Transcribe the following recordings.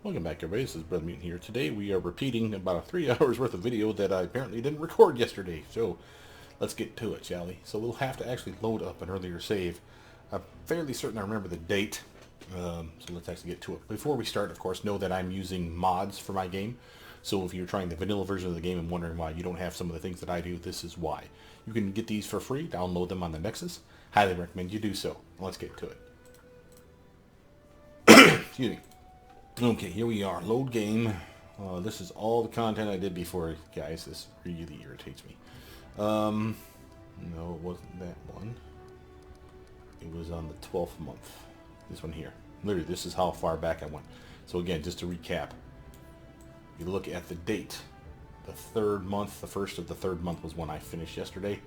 Welcome back, everybody. This is Brother Mutant here. Today we are repeating about a 3 hours worth of video that I apparently didn't record yesterday. So let's get to it, shall we? So we'll have to actually load up an earlier save. I'm fairly certain I remember the date. So let's actually get to it. Before we start, of course, know that I'm using mods for my game. So if you're trying the vanilla version of the game and wondering why you don't have some of the things that I do, this is why. You can get these for free. Download them on the Nexus. Highly recommend you do so. Let's get to it. Excuse me. Okay, here we are. Load game. This is all the content I did before, guys. This really irritates me. No, it wasn't that one. It was on the 12th month. This one here. Literally, this is how far back I went. So again, just to recap. You look at the date. The third month, the first of the third month was when I finished yesterday.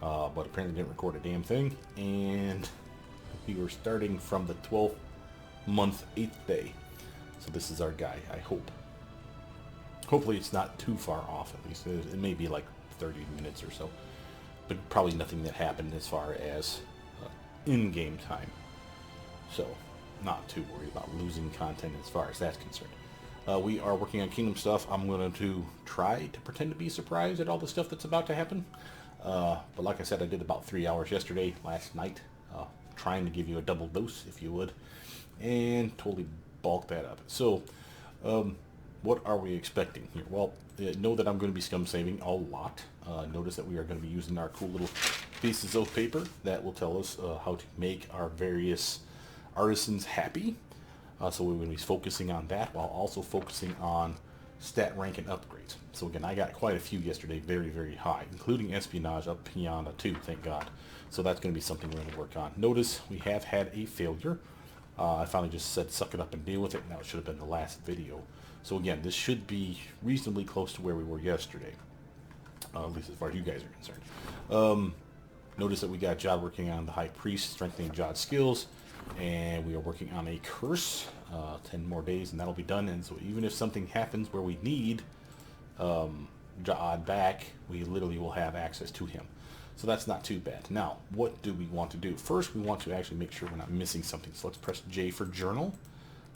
But apparently didn't record a damn thing. And we were starting from the 12th month, 8th day. So this is our guy, I hope. Hopefully it's not too far off, at least. It may be like 30 minutes or so. But probably nothing that happened as far as in-game time. So, not too worried about losing content as far as that's concerned. We are working on Kingdom stuff. I'm going to try to pretend to be surprised at all the stuff that's about to happen. But like I said, I did about 3 hours yesterday, last night. Trying to give you a double dose, if you would. And totally bulk that up. So, what are we expecting here? Well, know that I'm going to be scum saving a lot. Notice that we are going to be using our cool little pieces of paper that will tell us how to make our various artisans happy. So we're going to be focusing on that while also focusing on stat rank and upgrades. So again, I got quite a few yesterday, very, very high, including espionage up beyond a 2, thank God. So that's going to be something we're going to work on. Notice we have had a failure. I finally just said suck it up and deal with it, and that should have been the last video. So again, this should be reasonably close to where we were yesterday, at least as far as you guys are concerned. Notice that we got Jod working on the High Priest, strengthening Jod's skills, and we are working on a curse, 10 more days, and that'll be done. And so even if something happens where we need Jod back, we literally will have access to him. So that's not too bad. Now, what do we want to do? First, we want to actually make sure we're not missing something. So let's press J for journal.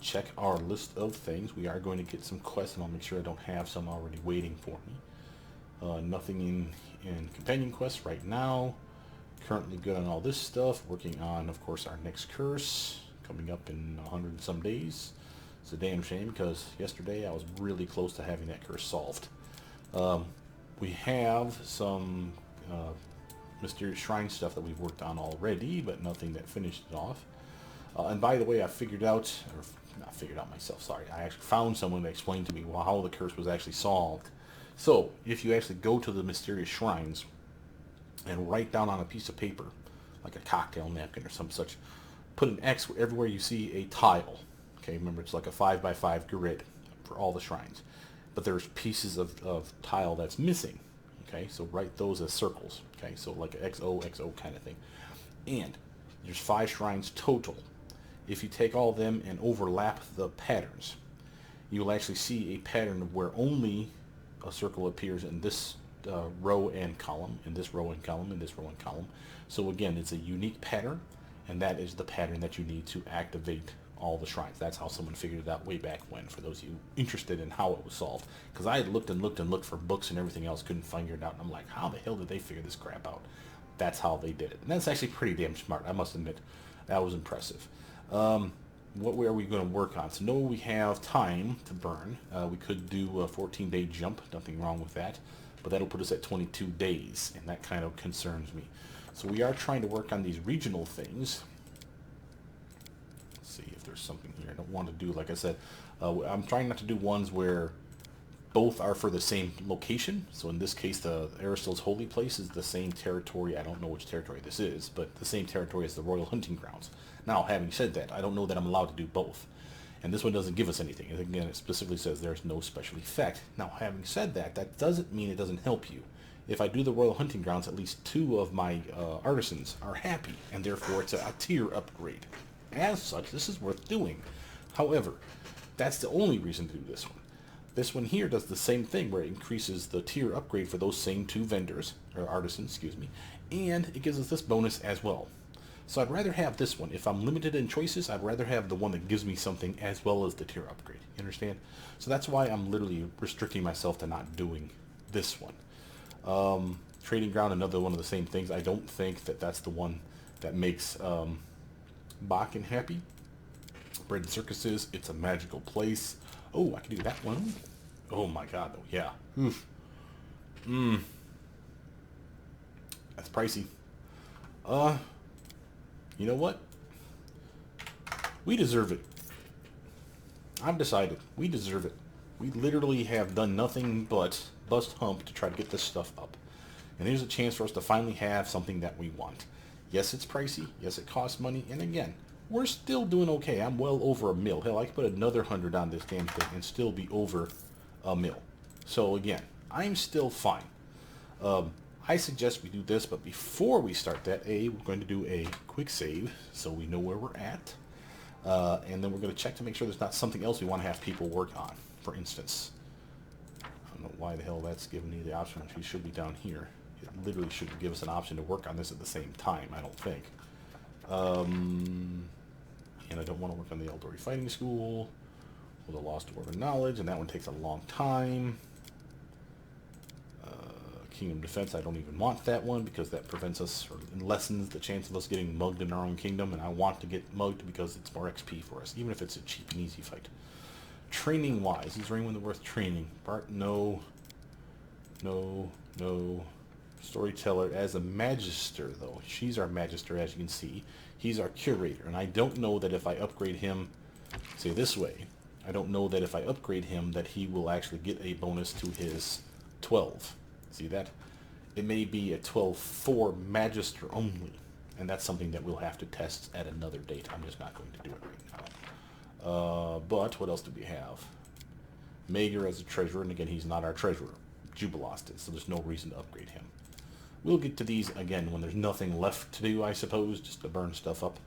Check our list of things. We are going to get some quests, and I'll make sure I don't have some already waiting for me. Nothing in companion quests right now. Currently good on all this stuff. Working on, of course, our next curse. Coming up in 100 and some days. It's a damn shame because yesterday I was really close to having that curse solved. We have some mysterious shrine stuff that we've worked on already, but nothing that finished it off. And by the way, I figured out, or not figured out myself, sorry, I actually found someone that explained to me how the curse was actually solved. So, if you actually go to the mysterious shrines and write down on a piece of paper, like a cocktail napkin or some such, put an X everywhere you see a tile. Okay, remember it's like a 5x5 grid for all the shrines. But there's pieces of tile that's missing. Okay, so write those as circles. Okay, so like an XO, XO kind of thing. And there's 5 shrines total. If you take all of them and overlap the patterns, you'll actually see a pattern where only a circle appears in this row and column, in this row and column, in this row and column. So again, it's a unique pattern, and that is the pattern that you need to activate all the shrines. That's how someone figured it out way back when, for those of you interested in how it was solved. Because I had looked and looked and looked for books and everything else, couldn't figure it out, and I'm like, how the hell did they figure this crap out? That's how they did it. And that's actually pretty damn smart, I must admit. That was impressive. What are we going to work on? So, no, we have time to burn. We could do a 14-day jump, nothing wrong with that. But that'll put us at 22 days, and that kind of concerns me. So we are trying to work on these regional things. See if there's something here I don't want to do. Like I said, I'm trying not to do ones where both are for the same location. So in this case, the Aristo's holy place is the same territory. I don't know which territory this is, but the same territory as the royal hunting grounds. Now, having said that, I don't know that I'm allowed to do both. And this one doesn't give us anything. And again, it specifically says there's no special effect. Now, having said that, that doesn't mean it doesn't help you. If I do the royal hunting grounds, at least 2 of my artisans are happy, and therefore it's a tier upgrade. As such, this is worth doing. However, that's the only reason to do this one. This one here does the same thing, where it increases the tier upgrade for those same 2 vendors, or artisans, excuse me, and it gives us this bonus as well. So I'd rather have this one. If I'm limited in choices, I'd rather have the one that gives me something as well as the tier upgrade. You understand? So that's why I'm literally restricting myself to not doing this one. Trading ground, another one of the same things. I don't think that that's the one that makes Bakken happy. Bread and circuses, it's a magical place. Oh, I can do that one. Oh my god, though, yeah. Oof. That's pricey. You know what? We deserve it. I've decided. We deserve it. We literally have done nothing but bust hump to try to get this stuff up. And here's a chance for us to finally have something that we want. Yes, it's pricey. Yes, it costs money. And again, we're still doing okay. I'm well over a mil. Hell, I could put another 100 on this damn thing and still be over a mil. So again, I'm still fine. I suggest we do this, but before we start that, we're going to do a quick save so we know where we're at. And then we're going to check to make sure there's not something else we want to have people work on. For instance, I don't know why the hell that's giving me the option. She should be down here. It literally should give us an option to work on this at the same time, I don't think. And I don't want to work on the Eldori Fighting School or the Lost Dwarven Knowledge, and that one takes a long time. Kingdom Defense, I don't even want that one because that prevents us or lessens the chance of us getting mugged in our own kingdom, and I want to get mugged because it's more XP for us, even if it's a cheap and easy fight. Training wise, is there anyone worth training? Bart, no. No. Storyteller as a magister, though. She's our magister, as you can see. He's our curator, and I don't know that if I upgrade him, say this way, I don't know that if I upgrade him that he will actually get a bonus to his 12. See that? It may be a 12-4 Magister only, and that's something that we'll have to test at another date. I'm just not going to do it right now. But what else do we have? Mager as a treasurer, and again, he's not our treasurer. Jubilost is, so there's no reason to upgrade him. We'll get to these again when there's nothing left to do, I suppose, just to burn stuff up.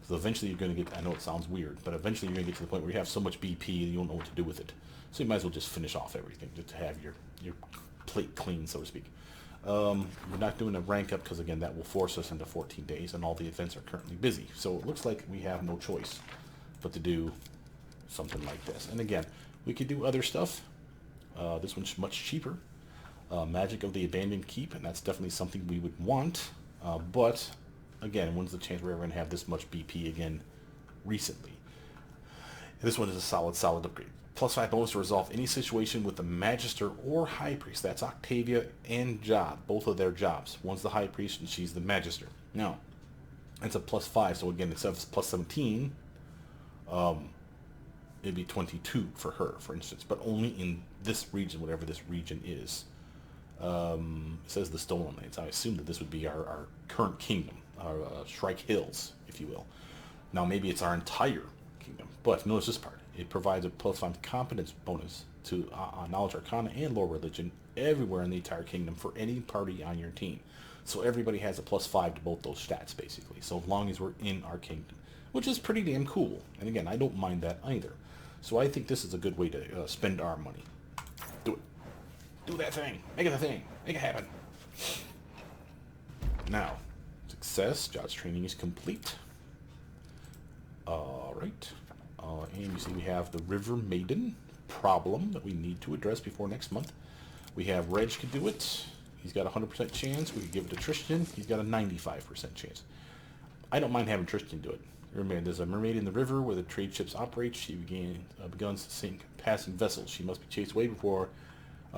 Because eventually you're going to get, I know it sounds weird, but eventually you're going to get to the point where you have so much BP that you don't know what to do with it. So you might as well just finish off everything, just to have your plate clean, so to speak. We're not doing a rank up because, again, that will force us into 14 days, and all the events are currently busy. So it looks like we have no choice but to do something like this. And again, we could do other stuff. This one's much cheaper. Magic of the Abandoned Keep, and that's definitely something we would want. But, again, when's the chance we're ever going to have this much BP again recently? And this one is a solid upgrade. +5 bonus to resolve any situation with the Magister or High Priest. That's Octavia and Job, both of their jobs. One's the High Priest and she's the Magister. Now, it's a +5, so again, instead of +17, it'd be 22 for her, for instance, but only in this region, whatever this region is. It says the Stolen Lands. I assume that this would be our current kingdom, our Shrike Hills, if you will. Now, maybe it's our entire kingdom, but notice this part. It provides a +5 competence bonus to Knowledge Arcana and Lore Religion everywhere in the entire kingdom for any party on your team. So everybody has a +5 to both those stats, basically, so long as we're in our kingdom, which is pretty damn cool. And again, I don't mind that either. So I think this is a good way to spend our money. Do it. Do that thing. Make it a thing. Make it happen. Now, success. Job's training is complete. All right. And you see we have the River Maiden problem that we need to address before next month. We have Reg could do it. He's got a 100% chance. We could give it to Tristan. He's got a 95% chance. I don't mind having Tristan do it. Remember, there's a mermaid in the river where the trade ships operate. She begins to sink passing vessels. She must be chased away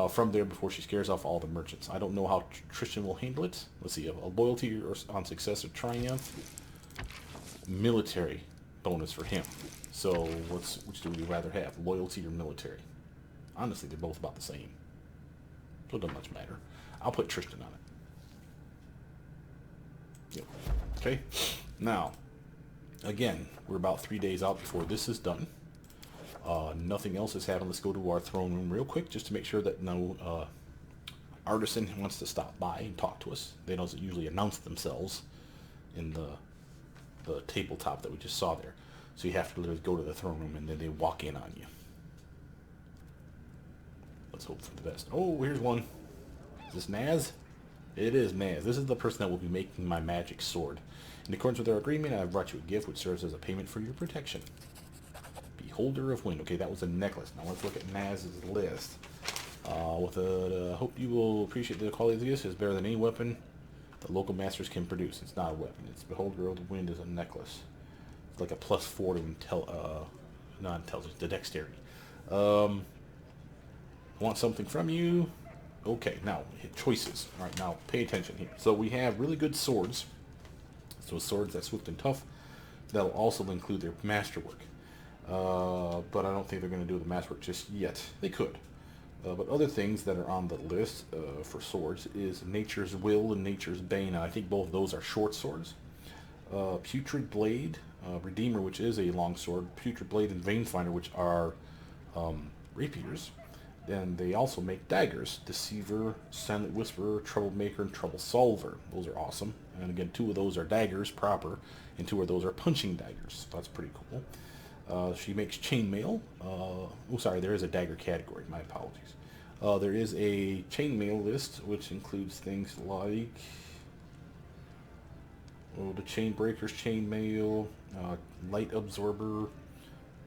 from there before she scares off all the merchants. I don't know how Tristan will handle it. Let's see, a loyalty or on success or triumph. Military bonus for him. So which do we rather have, loyalty or military? Honestly, they're both about the same. So it doesn't much matter. I'll put Tristan on it. Yep. Okay. Now, again, we're about 3 days out before this is done. Nothing else is happening. Let's go to our throne room real quick just to make sure that no artisan wants to stop by and talk to us. They don't usually announce themselves in the tabletop that we just saw there. So you have to literally go to the throne room and then they walk in on you. Let's hope for the best. Oh, here's one. Is this Naz? It is Naz. This is the person that will be making my magic sword. In accordance with our agreement, I have brought you a gift which serves as a payment for your protection. Beholder of Wind. Okay, that was a necklace. Now let's look at Maz's list. Hope you will appreciate the quality of this. It's better than any weapon the local masters can produce. It's not a weapon. It's Beholder of the Wind is a necklace. It's like a +4 to not intelligence, to dexterity. Want something from you? Okay, now hit choices. All right, now pay attention here. So we have really good swords. So swords that's swift and tough. That'll also include their masterwork. But I don't think they're going to do the masterwork just yet. They could. But other things that are on the list for swords is Nature's Will and Nature's Bane. Now, I think both of those are short swords. Putrid Blade, Redeemer, which is a long sword. Putrid Blade and Veinfinder, which are rapiers. Then they also make daggers. Deceiver, Silent Whisperer, Troublemaker, and Trouble Solver. Those are awesome. And again, 2 of those are daggers proper, and 2 of those are punching daggers. So that's pretty cool. She makes chainmail. There is a dagger category. My apologies. There is a chainmail list, which includes things like the Chainbreaker's chainmail, Light Absorber,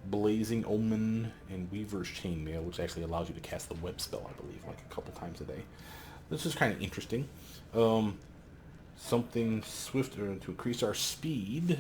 Blazing Omen, and Weaver's chainmail, which actually allows you to cast the web spell, I believe, like a couple times a day. This is kind of interesting. Something swifter to increase our speed.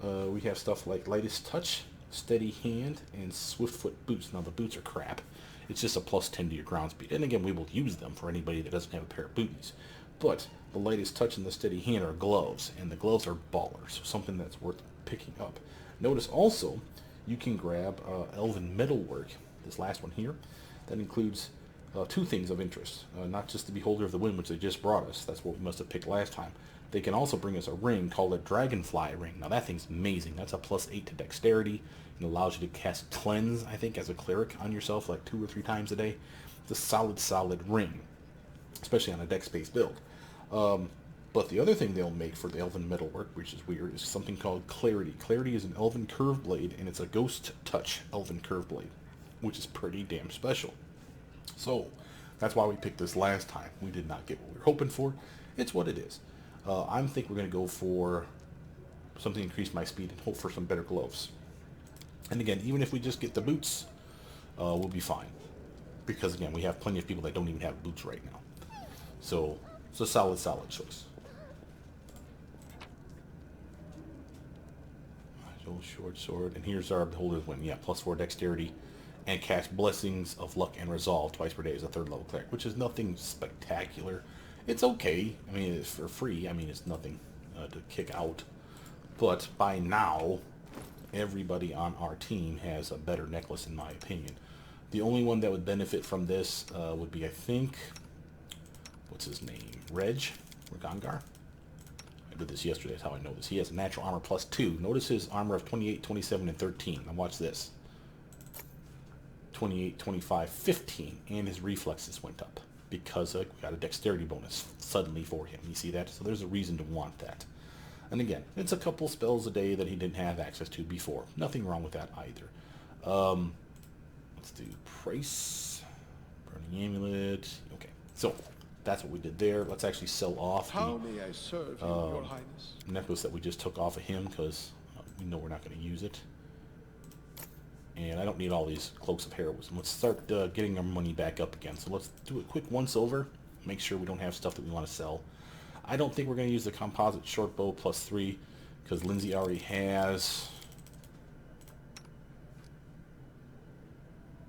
We have stuff like Lightest Touch, Steady Hand, and Swiftfoot Boots. Now the boots are crap. It's just a +10 to your ground speed. And again, we will use them for anybody that doesn't have a pair of booties. But the Lightest Touch and the Steady Hand are gloves, and the gloves are ballers, so something that's worth picking up. Notice also, you can grab Elven Metalwork, this last one here. That includes 2 things of interest. Not just the Beholder of the Wind, which they just brought us. That's what we must have picked last time. They can also bring us a ring called a Dragonfly Ring. Now that thing's amazing. That's a +8 to dexterity. It allows you to cast Cleanse, I think, as a cleric on yourself like 2 or 3 times a day. It's a solid ring, especially on a dex-based build. But the other thing they'll make for the Elven Metalwork, which is weird, is something called Clarity. Clarity is an Elven Curve Blade, and it's a Ghost Touch Elven Curve Blade, which is pretty damn special. So that's why we picked this last time. We did not get what we were hoping for. It's what it is. I think we're going to go for something to increase my speed and hope for some better gloves. And again, even if we just get the boots, we'll be fine. Because again, we have plenty of people that don't even have boots right now. So it's a solid choice. Short sword, and here's our Beholder's Wind. Yeah, +4 dexterity, and cast Blessings of Luck and Resolve twice per day as a 3rd level cleric, which is nothing spectacular. It's okay. I mean, it's for free. I mean, it's nothing to kick out. But by now, everybody on our team has a better necklace, in my opinion. The only one that would benefit from this would be, I think, what's his name? Regangar. I did this yesterday, that's how I know this. He has a natural armor +2. Notice his armor of 28, 27, and 13. Now watch this. 28, 25, 15. And his reflexes went up. Because we got a dexterity bonus suddenly for him. You see that? So there's a reason to want that. And again, it's a couple spells a day that he didn't have access to before. Nothing wrong with that either. Let's do Price. Burning Amulet. Okay, so that's what we did there. Let's actually sell off How may I serve you, Your Highness? Necklace that we just took off of him because we know we're not going to use it. And I don't need all these Cloaks of Heroism. Let's start getting our money back up again. So let's do a quick once over. Make sure we don't have stuff that we want to sell. I don't think we're going to use the composite short bow +3 because Lindsay already has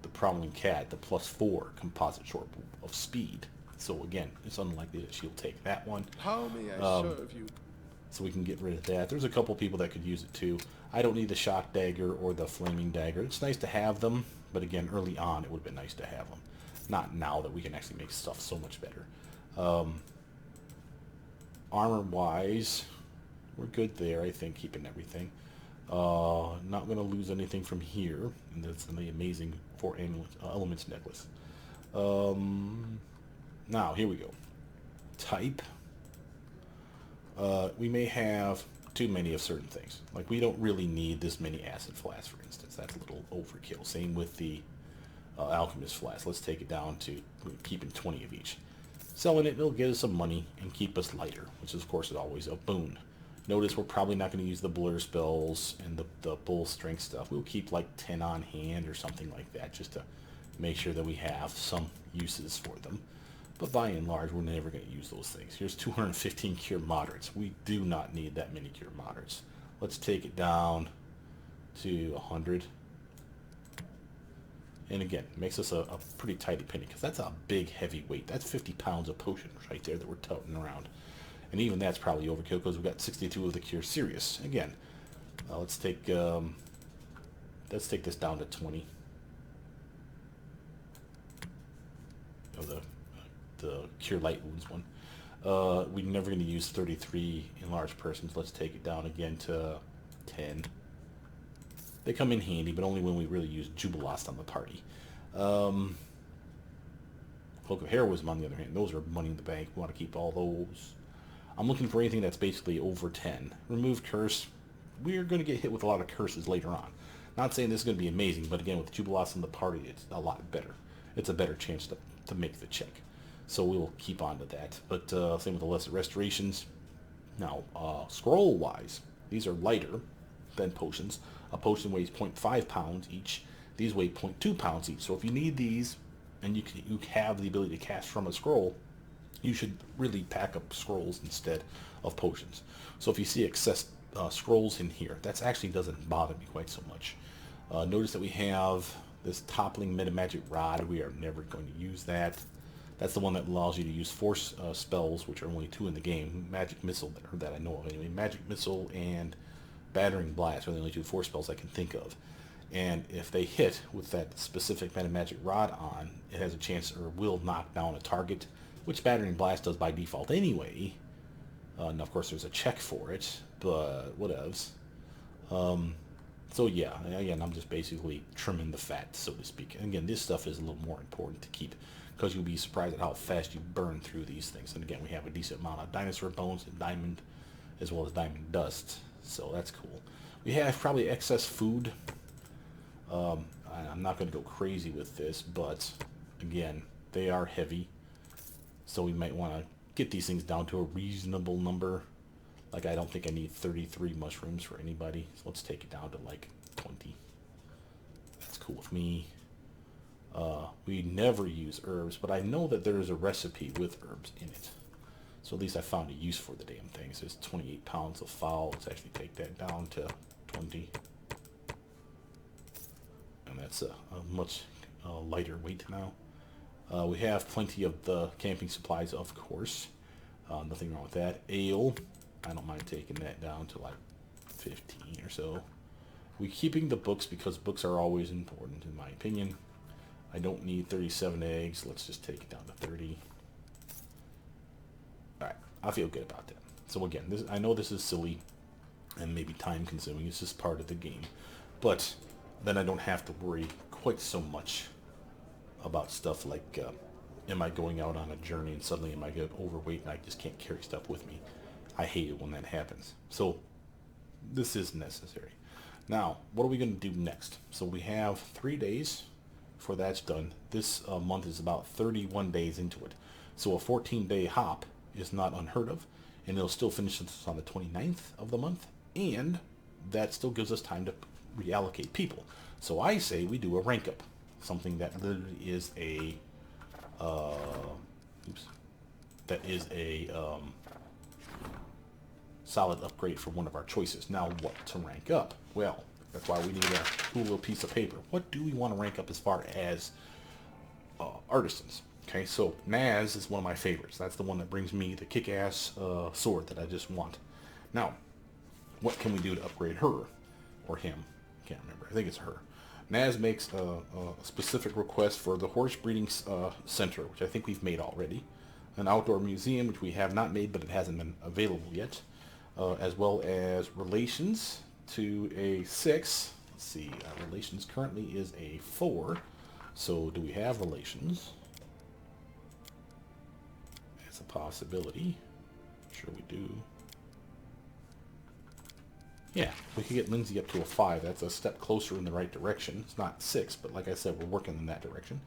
the Prowling Cat, the +4 composite short bow of speed. So again, it's unlikely that she'll take that one. How may I serve you? So we can get rid of that. There's a couple people that could use it too. I don't need the shock dagger or the flaming dagger. It's nice to have them, but again, early on it would have been nice to have them. Not now that we can actually make stuff so much better. Armor-wise, we're good there, I think, keeping everything. Not going to lose anything from here, and that's the amazing 4 elements necklace. Now, here we go. Type. We may have too many of certain things. Like, we don't really need this many acid flasks, for instance. That's a little overkill. Same with the alchemist flask. Let's take it down to keeping 20 of each. Selling it will get us some money and keep us lighter, which is, of course, is always a boon. Notice we're probably not going to use the blur spells and the bull strength stuff. We'll keep like 10 on hand or something like that just to make sure that we have some uses for them. But by and large, we're never going to use those things. Here's 215 cure moderates. We do not need that many cure moderates. Let's take it down to 100. And again, makes us a pretty tidy penny, because that's a big heavy weight. That's 50 pounds of potions right there that we're toting around. And even that's probably overkill, because we've got 62 of the Cure Serious. Again, let's take this down to 20. The Cure Light Wounds one. We're never going to use 33 enlarged persons. Let's take it down again to 10. They come in handy, but only when we really use Jubilost on the party. Cloak of Heroism, on the other hand, those are money in the bank. We want to keep all those. I'm looking for anything that's basically over 10. Remove Curse. We're going to get hit with a lot of curses later on. Not saying this is going to be amazing, but again, with Jubilost in the party, it's a lot better. It's a better chance to make the check. So we'll keep on to that. But same with the Lesser Restorations. Now, scroll-wise, these are lighter than potions. A potion weighs 0.5 pounds each. These weigh 0.2 pounds each. So if you need these, and you have the ability to cast from a scroll, you should really pack up scrolls instead of potions. So if you see excess scrolls in here, that actually doesn't bother me quite so much. Notice that we have this Toppling Metamagic Rod. We are never going to use that. That's the one that allows you to use force spells, which are only 2 in the game. Magic Missile, that I know of anyway. Magic Missile and Battering Blast are the only 2 force spells I can think of. And if they hit with that specific Metamagic Rod on, it has a chance, or will knock down a target, which Battering Blast does by default anyway. And of course there's a check for it, but whatevs. So yeah, again, I'm just basically trimming the fat, so to speak. And again, this stuff is a little more important to keep, because you'll be surprised at how fast you burn through these things. And again, we have a decent amount of dinosaur bones and diamond, as well as diamond dust, so that's cool. We have probably excess food. I'm not going to go crazy with this, but again, they are heavy, so we might want to get these things down to a reasonable number. Like, I don't think I need 33 mushrooms for anybody, so let's take it down to like 20. That's cool with me. We never use herbs, but I know that there is a recipe with herbs in it. So at least I found a use for the damn things. There's 28 pounds of fowl. Let's actually take that down to 20. And that's a much lighter weight now. We have plenty of the camping supplies, of course. Nothing wrong with that. Ale, I don't mind taking that down to like 15 or so. We're keeping the books because books are always important, in my opinion. I don't need 37 eggs. Let's just take it down to 30. Alright, I feel good about that. So again, I know this is silly and maybe time consuming. It's just part of the game. But then I don't have to worry quite so much about stuff like, am I going out on a journey and suddenly am I get overweight and I just can't carry stuff with me. I hate it when that happens. So this is necessary. Now, what are we going to do next? So we have 3 days before that's done. This month is about 31 days into it. So a 14-day hop is not unheard of, and it'll still finish us on the 29th of the month, and that still gives us time to reallocate people. So I say we do a rank up, something that literally is a solid upgrade for one of our choices. Now, what to rank up? Well, that's why we need a cool little piece of paper. What do we want to rank up as far as artisans? Okay, so Naz is one of my favorites. That's the one that brings me the kick-ass sword that I just want. Now, what can we do to upgrade her? Or him? Can't remember. I think it's her. Naz makes a specific request for the horse breeding center, which I think we've made already. An outdoor museum, which we have not made, but it hasn't been available yet. As well as relations to a 6. Let's see, relations currently is a 4. So do we have relations? It's a possibility. Sure we do. Yeah, we could get Lindsay up to a 5. That's a step closer in the right direction. It's not 6, but like I said, we're working in that direction.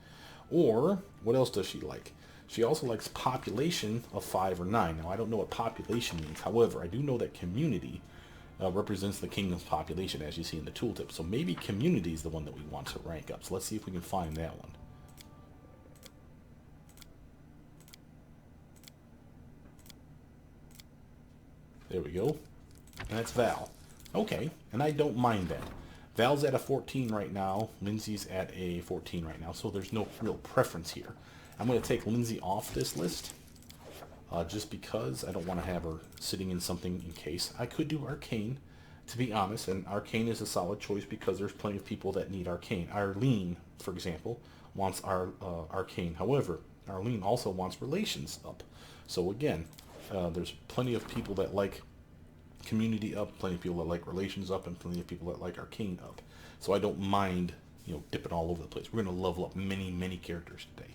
Or, what else does she like? She also likes population of 5 or 9. Now, I don't know what population means. However, I do know that community represents the kingdom's population, as you see in the tooltip. So maybe community is the one that we want to rank up. So let's see if we can find that one. There we go. And that's Val. Okay, and I don't mind that. Val's at a 14 right now. Lindsay's at a 14 right now, so there's no real preference here. I'm going to take Lindsay off this list, just because I don't want to have her sitting in something in case. I could do Arcane, to be honest, and Arcane is a solid choice because there's plenty of people that need Arcane. Arlene, for example, wants our Arcane. However, Arlene also wants Relations up. So again, there's plenty of people that like Community up, plenty of people that like Relations up, and plenty of people that like Arcane up. So I don't mind, dipping all over the place. We're going to level up many, many characters today.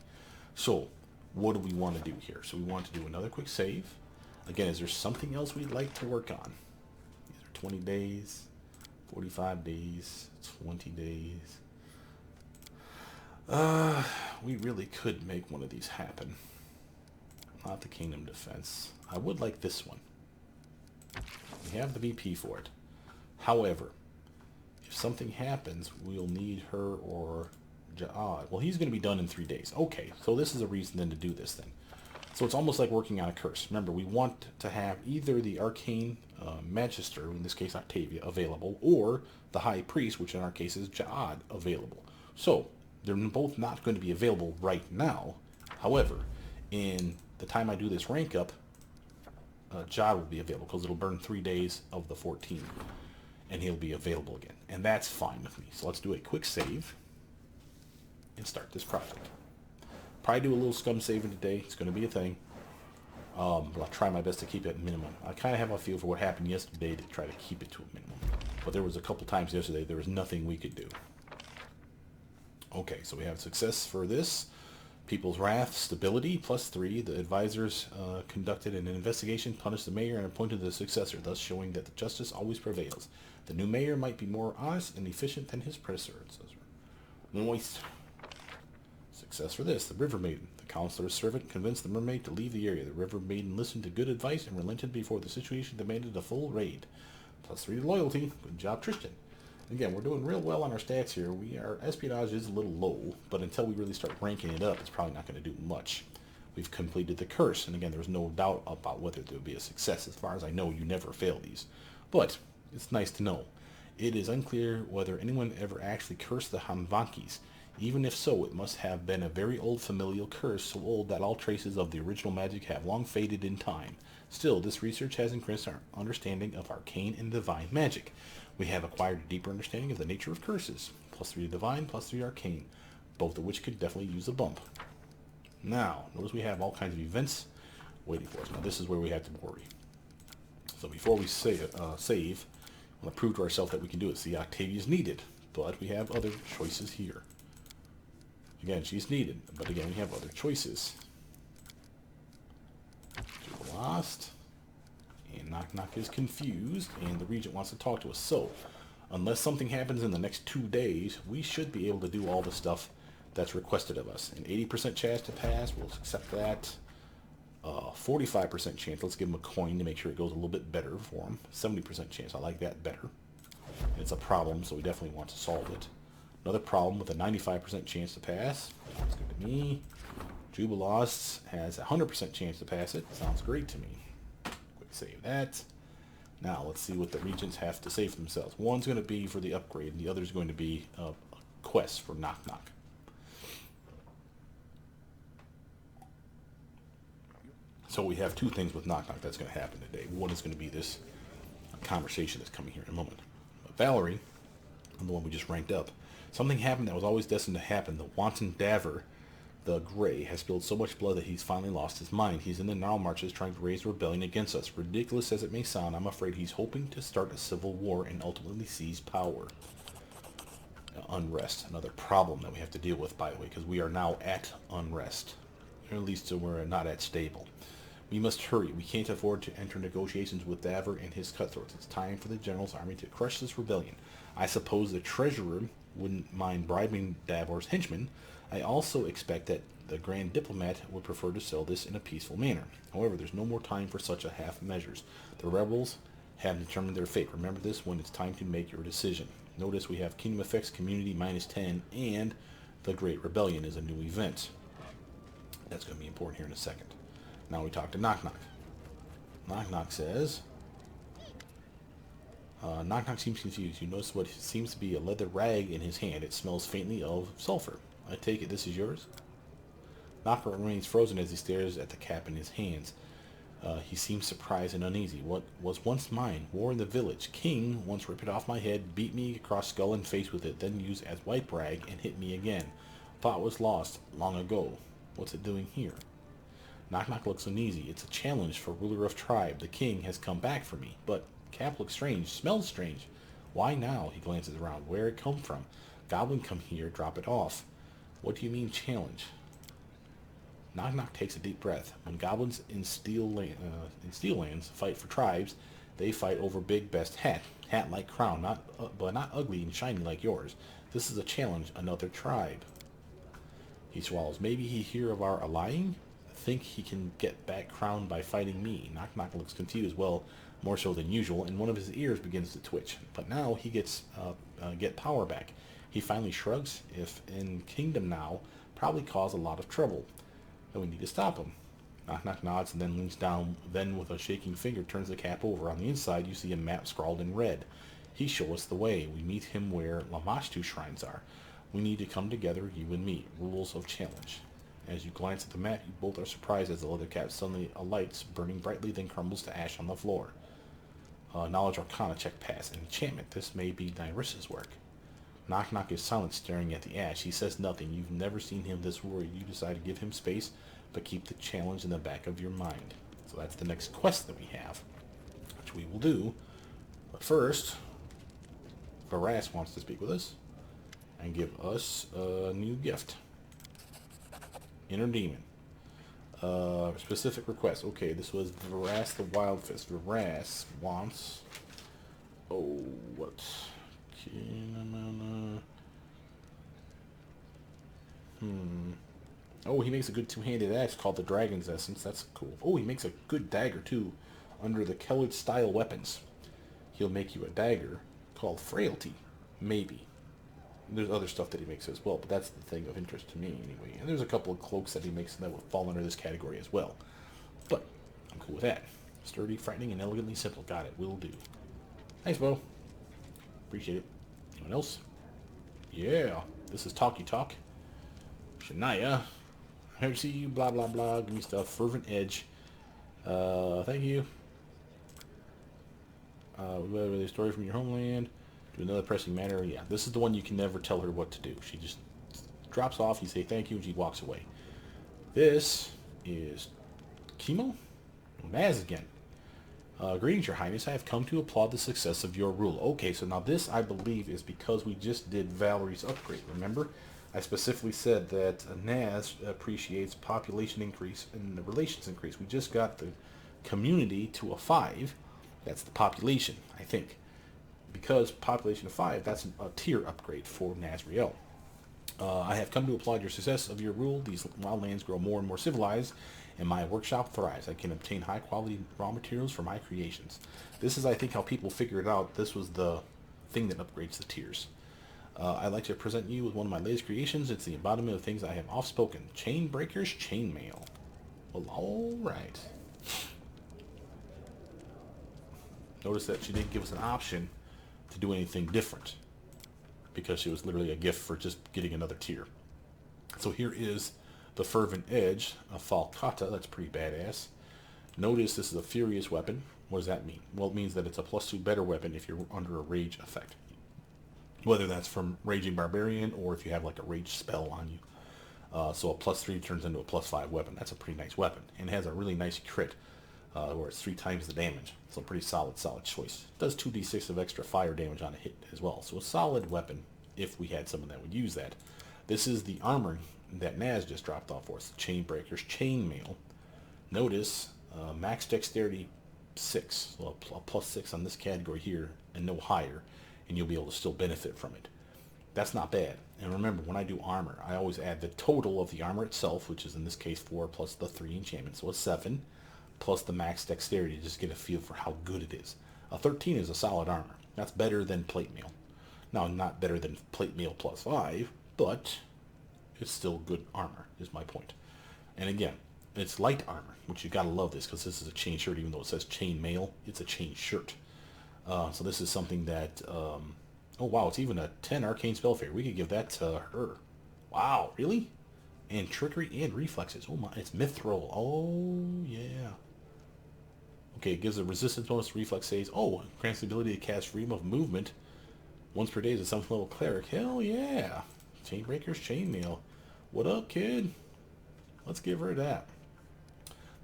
So, what do we want to do here? So we want to do another quick save. Again, is there something else we'd like to work on? These are 20 days, 45 days, 20 days. We really could make one of these happen. Not the Kingdom Defense. I would like this one. We have the BP for it. However, if something happens, we'll need her or Ja'ad. Well, he's going to be done in 3 days. Okay, so this is a reason then to do this then. So it's almost like working on a curse. Remember, we want to have either the Arcane Magister, in this case Octavia, available, or the High Priest, which in our case is Ja'ad, available. So they're both not going to be available right now. However, in the time I do this rank up, Ja'ad will be available because it'll burn 3 days of the 14, and he'll be available again. And that's fine with me. So let's do a quick save and start this project. Probably do a little scum saving today. It's going to be a thing. But I'll try my best to keep it at minimum. I kind of have a feel for what happened yesterday to try to keep it to a minimum. But there was a couple times yesterday there was nothing we could do. Okay, so we have success for this. People's Wrath, stability, +3. The advisors conducted an investigation, punished the mayor, and appointed the successor, thus showing that the justice always prevails. The new mayor might be more honest and efficient than his predecessor. Moist. Success for this. The River Maiden. The counselor's servant convinced the mermaid to leave the area. The River Maiden listened to good advice and relented before the situation demanded a full raid. +3 to loyalty. Good job, Tristan. Again, we're doing real well on our stats here. Our espionage is a little low, but until we really start ranking it up, it's probably not going to do much. We've completed the curse, and again, there's no doubt about whether there will be a success. As far as I know, you never fail these. But it's nice to know. It is unclear whether anyone ever actually cursed the Hanvankis. Even if so, it must have been a very old familial curse, so old that all traces of the original magic have long faded in time. Still, this research has increased our understanding of arcane and divine magic. We have acquired a deeper understanding of the nature of curses. +3 divine, +3 arcane, both of which could definitely use a bump. Now, notice we have all kinds of events waiting for us. Now, this is where we have to worry. So before we save, I want to prove to ourselves that we can do it. See, Octavia is needed, but we have other choices here. Again, she's needed, but again, we have other choices. Lost. And Nok Nok is confused, and the regent wants to talk to us. So, unless something happens in the next 2 days, we should be able to do all the stuff that's requested of us. An 80% chance to pass, we'll accept that. 45% chance, let's give him a coin to make sure it goes a little bit better for him. 70% chance, I like that better. It's a problem, so we definitely want to solve it. Another problem with a 95% chance to pass, sounds good to me. Jubilost has a 100% chance to pass it, sounds great to me. Save that. Now let's see what the regents have to say for themselves. One's going to be for the upgrade, and the other's going to be a quest for Nok Nok. So we have 2 things with Nok Nok that's going to happen today. One is going to be this conversation that's coming here in a moment. But Valerie, the one we just ranked up, something happened that was always destined to happen. The wanton Daver, the Grey, has spilled so much blood that he's finally lost his mind. He's in the Gnarl Marches trying to raise rebellion against us. Ridiculous as it may sound, I'm afraid he's hoping to start a civil war and ultimately seize power. Unrest, another problem that we have to deal with, by the way, because we are now at unrest. Or at least we're not at stable. We must hurry. We can't afford to enter negotiations with Daver and his cutthroats. It's time for the general's army to crush this rebellion. I suppose the treasurer wouldn't mind bribing Davor's henchmen. I also expect that the Grand Diplomat would prefer to sell this in a peaceful manner. However, there's no more time for such a half measures. The rebels have determined their fate. Remember this when it's time to make your decision. Notice we have Kingdom Effects Community -10 and the Great Rebellion is a new event. That's going to be important here in a second. Now we talk to Nok Nok. Nok Nok says, Nok Nok seems confused. You notice what seems to be a leather rag in his hand. It smells faintly of sulfur. I take it this is yours? Nok Nok remains frozen as he stares at the cap in his hands. He seems surprised and uneasy. What was once mine? War in the village. King once ripped it off my head, beat me across skull and face with it, then used as wipe rag and hit me again. Thought was lost long ago. What's it doing here? Nok Nok looks uneasy. It's a challenge for ruler of tribe. The king has come back for me. But cap looks strange. Smells strange. Why now? He glances around. Where it come from? Goblin come here, drop it off. What do you mean challenge? Nok Nok takes a deep breath. When goblins in steel lands fight for tribes, they fight over big best hat like crown, but not ugly and shiny like yours. This is a challenge, another tribe. He swallows. Maybe he hear of our allying? Think he can get back crown by fighting me. Nok Nok looks confused, well, more so than usual, and one of his ears begins to twitch. But now he gets get power back. He finally shrugs. If in kingdom now, probably cause a lot of trouble. And we need to stop him. Nok Nok nods and then leans down, then with a shaking finger turns the cap over. On the inside you see a map scrawled in red. He shows us the way. We meet him where Lamashtu shrines are. We need to come together, you and me. Rules of challenge. As you glance at the map, you both are surprised as the leather cap suddenly alights, burning brightly, then crumbles to ash on the floor. Knowledge Arcana check pass. An enchantment. This may be Nyrissa's work. Nok Nok is silent, staring at the ash. He says nothing. You've never seen him this worried. You decide to give him space, but keep the challenge in the back of your mind. So that's the next quest that we have, which we will do. But first, Dorraj wants to speak with us and give us a new gift. Inner Demon. Specific request. Okay, this was Dorraj the Wild Fist. Dorraj wants... Oh, what... Oh, he makes a good two-handed axe called the Dragon's Essence. That's cool. Oh, he makes a good dagger, too, under the Kellard style weapons. He'll make you a dagger called Frailty. Maybe. There's other stuff that he makes as well, but that's the thing of interest to me, anyway. And there's a couple of cloaks that he makes that would fall under this category as well. But I'm cool with that. Sturdy, frightening, and elegantly simple. Got it. Will do. Thanks, Bo. Appreciate it. Anyone else? Yeah. This is Talky Talk. Shania. I heard to see you. Blah, blah, blah. Give me stuff. Fervent Edge. Thank you. We have a story from your homeland. Do another pressing matter. Yeah. This is the one you can never tell her what to do. She just drops off. You say thank you, and she walks away. This is Chemo? Naz again. Greetings, Your Highness. I have come to applaud the success of your rule. Okay, so now this, I believe, is because we just did Valerie's upgrade. Remember? I specifically said that Naz appreciates population increase and the relations increase. We just got the community to a 5. That's the population, I think. Because population of 5, that's a tier upgrade for Nazriel. I have come to applaud your success of your rule. These wildlands grow more and more civilized, and my workshop thrives. I can obtain high-quality raw materials for my creations. This is, I think, how people figured out this was the thing that upgrades the tiers. I'd like to present you with one of my latest creations. It's the embodiment of things I have oft-spoken. Chain Breaker's Chainmail. Well, all right. Notice that she didn't give us an option to do anything different, because she was literally a gift for just getting another tier. So here is the Fervent Edge, a Falcata. That's pretty badass. Notice this is a Furious weapon. What does that mean? Well, it means that it's a +2 better weapon if you're under a rage effect. Whether that's from Raging Barbarian or if you have like a rage spell on you. So a +3 turns into a +5 weapon. That's a pretty nice weapon. And it has a really nice crit where it's 3 times the damage. So pretty solid choice. It does 2d6 of extra fire damage on a hit as well. So a solid weapon if we had someone that would use that. This is the armor that Naz just dropped off for us. Chainbreaker's Chainmail. Notice max dexterity 6. So a +6 on this category here and no higher. And you'll be able to still benefit from it. That's not bad. And remember, when I do armor, I always add the total of the armor itself, which is in this case 4 plus the 3 enchantment. So it's 7 plus the max dexterity to just get a feel for how good it is. A 13 is a solid armor. That's better than plate mail. Now, not better than plate mail plus 5, but it's still good armor, is my point. And again, it's light armor, which you gotta love this, because this is a chain shirt, even though it says chain mail, it's a chain shirt. So this is something that, oh wow, it's even a 10 arcane spell failure. We could give that to her. Wow, really? And trickery and reflexes. Oh my, it's mithril. Oh yeah. Okay, it gives a resistance bonus to reflex saves. Oh, grants the ability to cast freedom of movement once per day as a 7th level cleric. Hell yeah. Chainbreaker's chainmail. What up, kid? Let's give her that.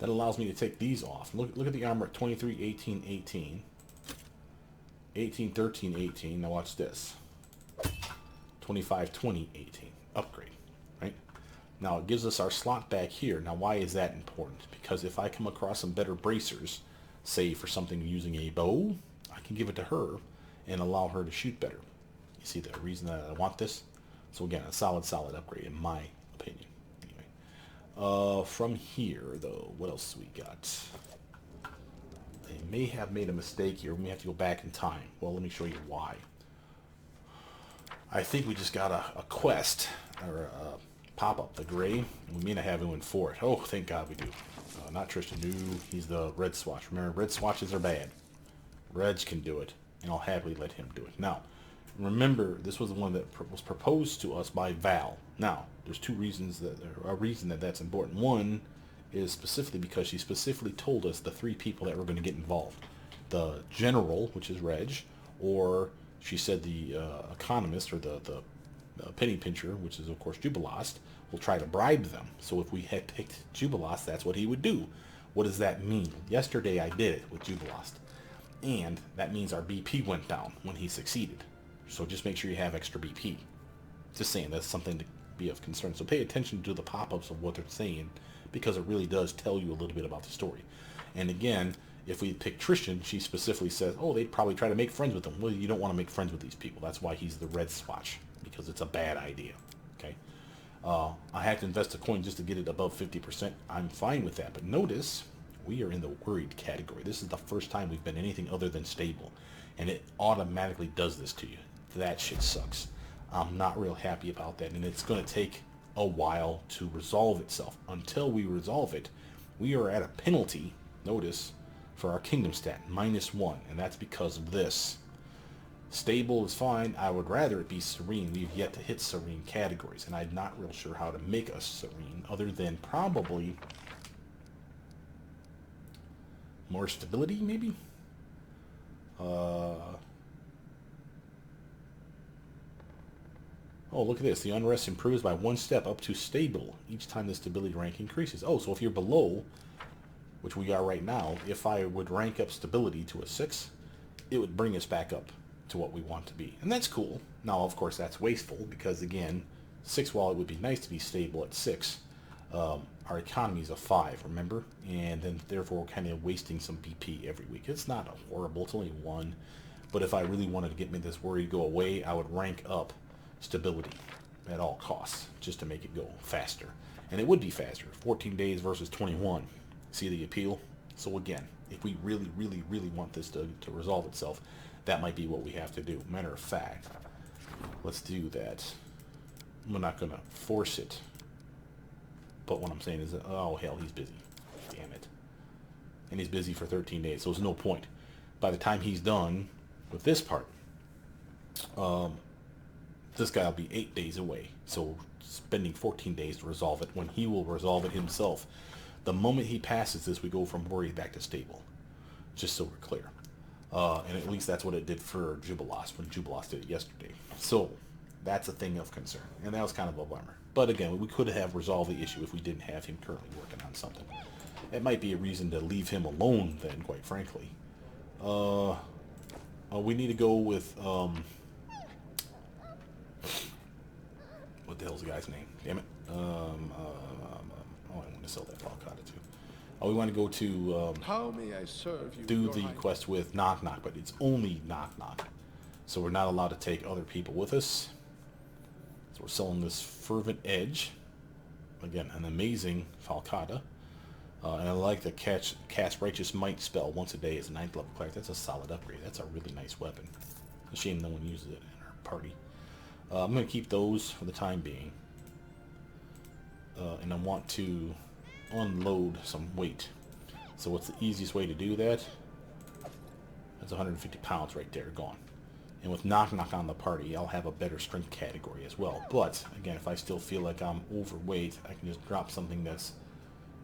That allows me to take these off. Look at the armor at 23, 18, 18. 18, 13, 18. Now watch this. 25, 20, 18. Upgrade. Right? Now it gives us our slot back here. Now why is that important? Because if I come across some better bracers, say for something using a bow, I can give it to her and allow her to shoot better. You see the reason that I want this? So again, a solid upgrade in my opinion. Anyway, from here though, what else we got? They may have made a mistake here. We may have to go back in time. Well, let me show you why. I think we just got a quest or a pop-up, the gray. We may not have anyone for it. Oh, thank God we do. Not Tristan. No, he's the red swatch. Remember, red swatches are bad. Reg can do it, and I'll happily let him do it. Now, remember, this was the one that was proposed to us by Val. Now, there's two reasons that that's important. One is specifically because she specifically told us the 3 people that were going to get involved. The general, which is Reg, or she said the economist, or the penny pincher, which is of course Jubilost, will try to bribe them. So if we had picked Jubilost, that's what he would do. What does that mean? Yesterday I did it with Jubilost, and that means our BP went down when he succeeded. So just make sure you have extra BP. Just saying, that's something to be of concern. So pay attention to the pop-ups of what they're saying, because it really does tell you a little bit about the story. And again, if we pick Tristan, she specifically says, oh, they'd probably try to make friends with him. Well, you don't want to make friends with these people. That's why he's the red swatch, because it's a bad idea. Okay. I had to invest a coin just to get it above 50%. I'm fine with that. But notice, we are in the worried category. This is the first time we've been anything other than stable. And it automatically does this to you. That shit sucks. I'm not real happy about that. And it's going to take a while to resolve itself. Until we resolve it, we are at a penalty, notice, for our kingdom stat, -1. And that's because of this. Stable is fine. I would rather it be serene. We've yet to hit serene categories. And I'm not real sure how to make us serene, other than probably more stability, maybe? Oh, look at this. The unrest improves by 1 step up to stable each time the stability rank increases. Oh, so if you're below, which we are right now, if I would rank up stability to a 6, it would bring us back up to what we want to be. And that's cool. Now, of course, that's wasteful because, again, 6, while it would be nice to be stable at 6, our economy is a 5, remember? And then, therefore, we're kind of wasting some BP every week. It's not horrible. It's only 1. But if I really wanted to get me this worry to go away, I would rank up stability at all costs just to make it go faster. And it would be faster. 14 days versus 21. See the appeal? So again, if we really, really, really want this to resolve itself, that might be what we have to do. Matter of fact, let's do that. We're not going to force it. But what I'm saying is, oh hell, he's busy. Damn it. And he's busy for 13 days, so there's no point. By the time he's done with this part, this guy will be 8 days away. So spending 14 days to resolve it, when he will resolve it himself. The moment he passes this, we go from worried back to stable. Just so we're clear. And at least that's what it did for Jubilost when Jubilost did it yesterday. So that's a thing of concern. And that was kind of a bummer. But again, we could have resolved the issue if we didn't have him currently working on something. It might be a reason to leave him alone then, quite frankly. We need to go with... what the hell's the guy's name? Damn it. Oh, I want to sell that avocado too. Oh, we want to go to How may I serve you, do Your the Highness? quest with Nok Nok, but it's only Nok Nok. So we're not allowed to take other people with us. So we're selling this Fervent Edge. Again, an amazing Falcata. And I like the Cast Righteous Might spell once a day as a 9th level class. That's a solid upgrade. That's a really nice weapon. It's a shame no one uses it in our party. I'm going to keep those for the time being. And I want to unload some weight. So what's the easiest way to do that? That's 150 pounds right there, gone. And with Nok Nok on the party, I'll have a better strength category as well. But, again, if I still feel like I'm overweight, I can just drop something that's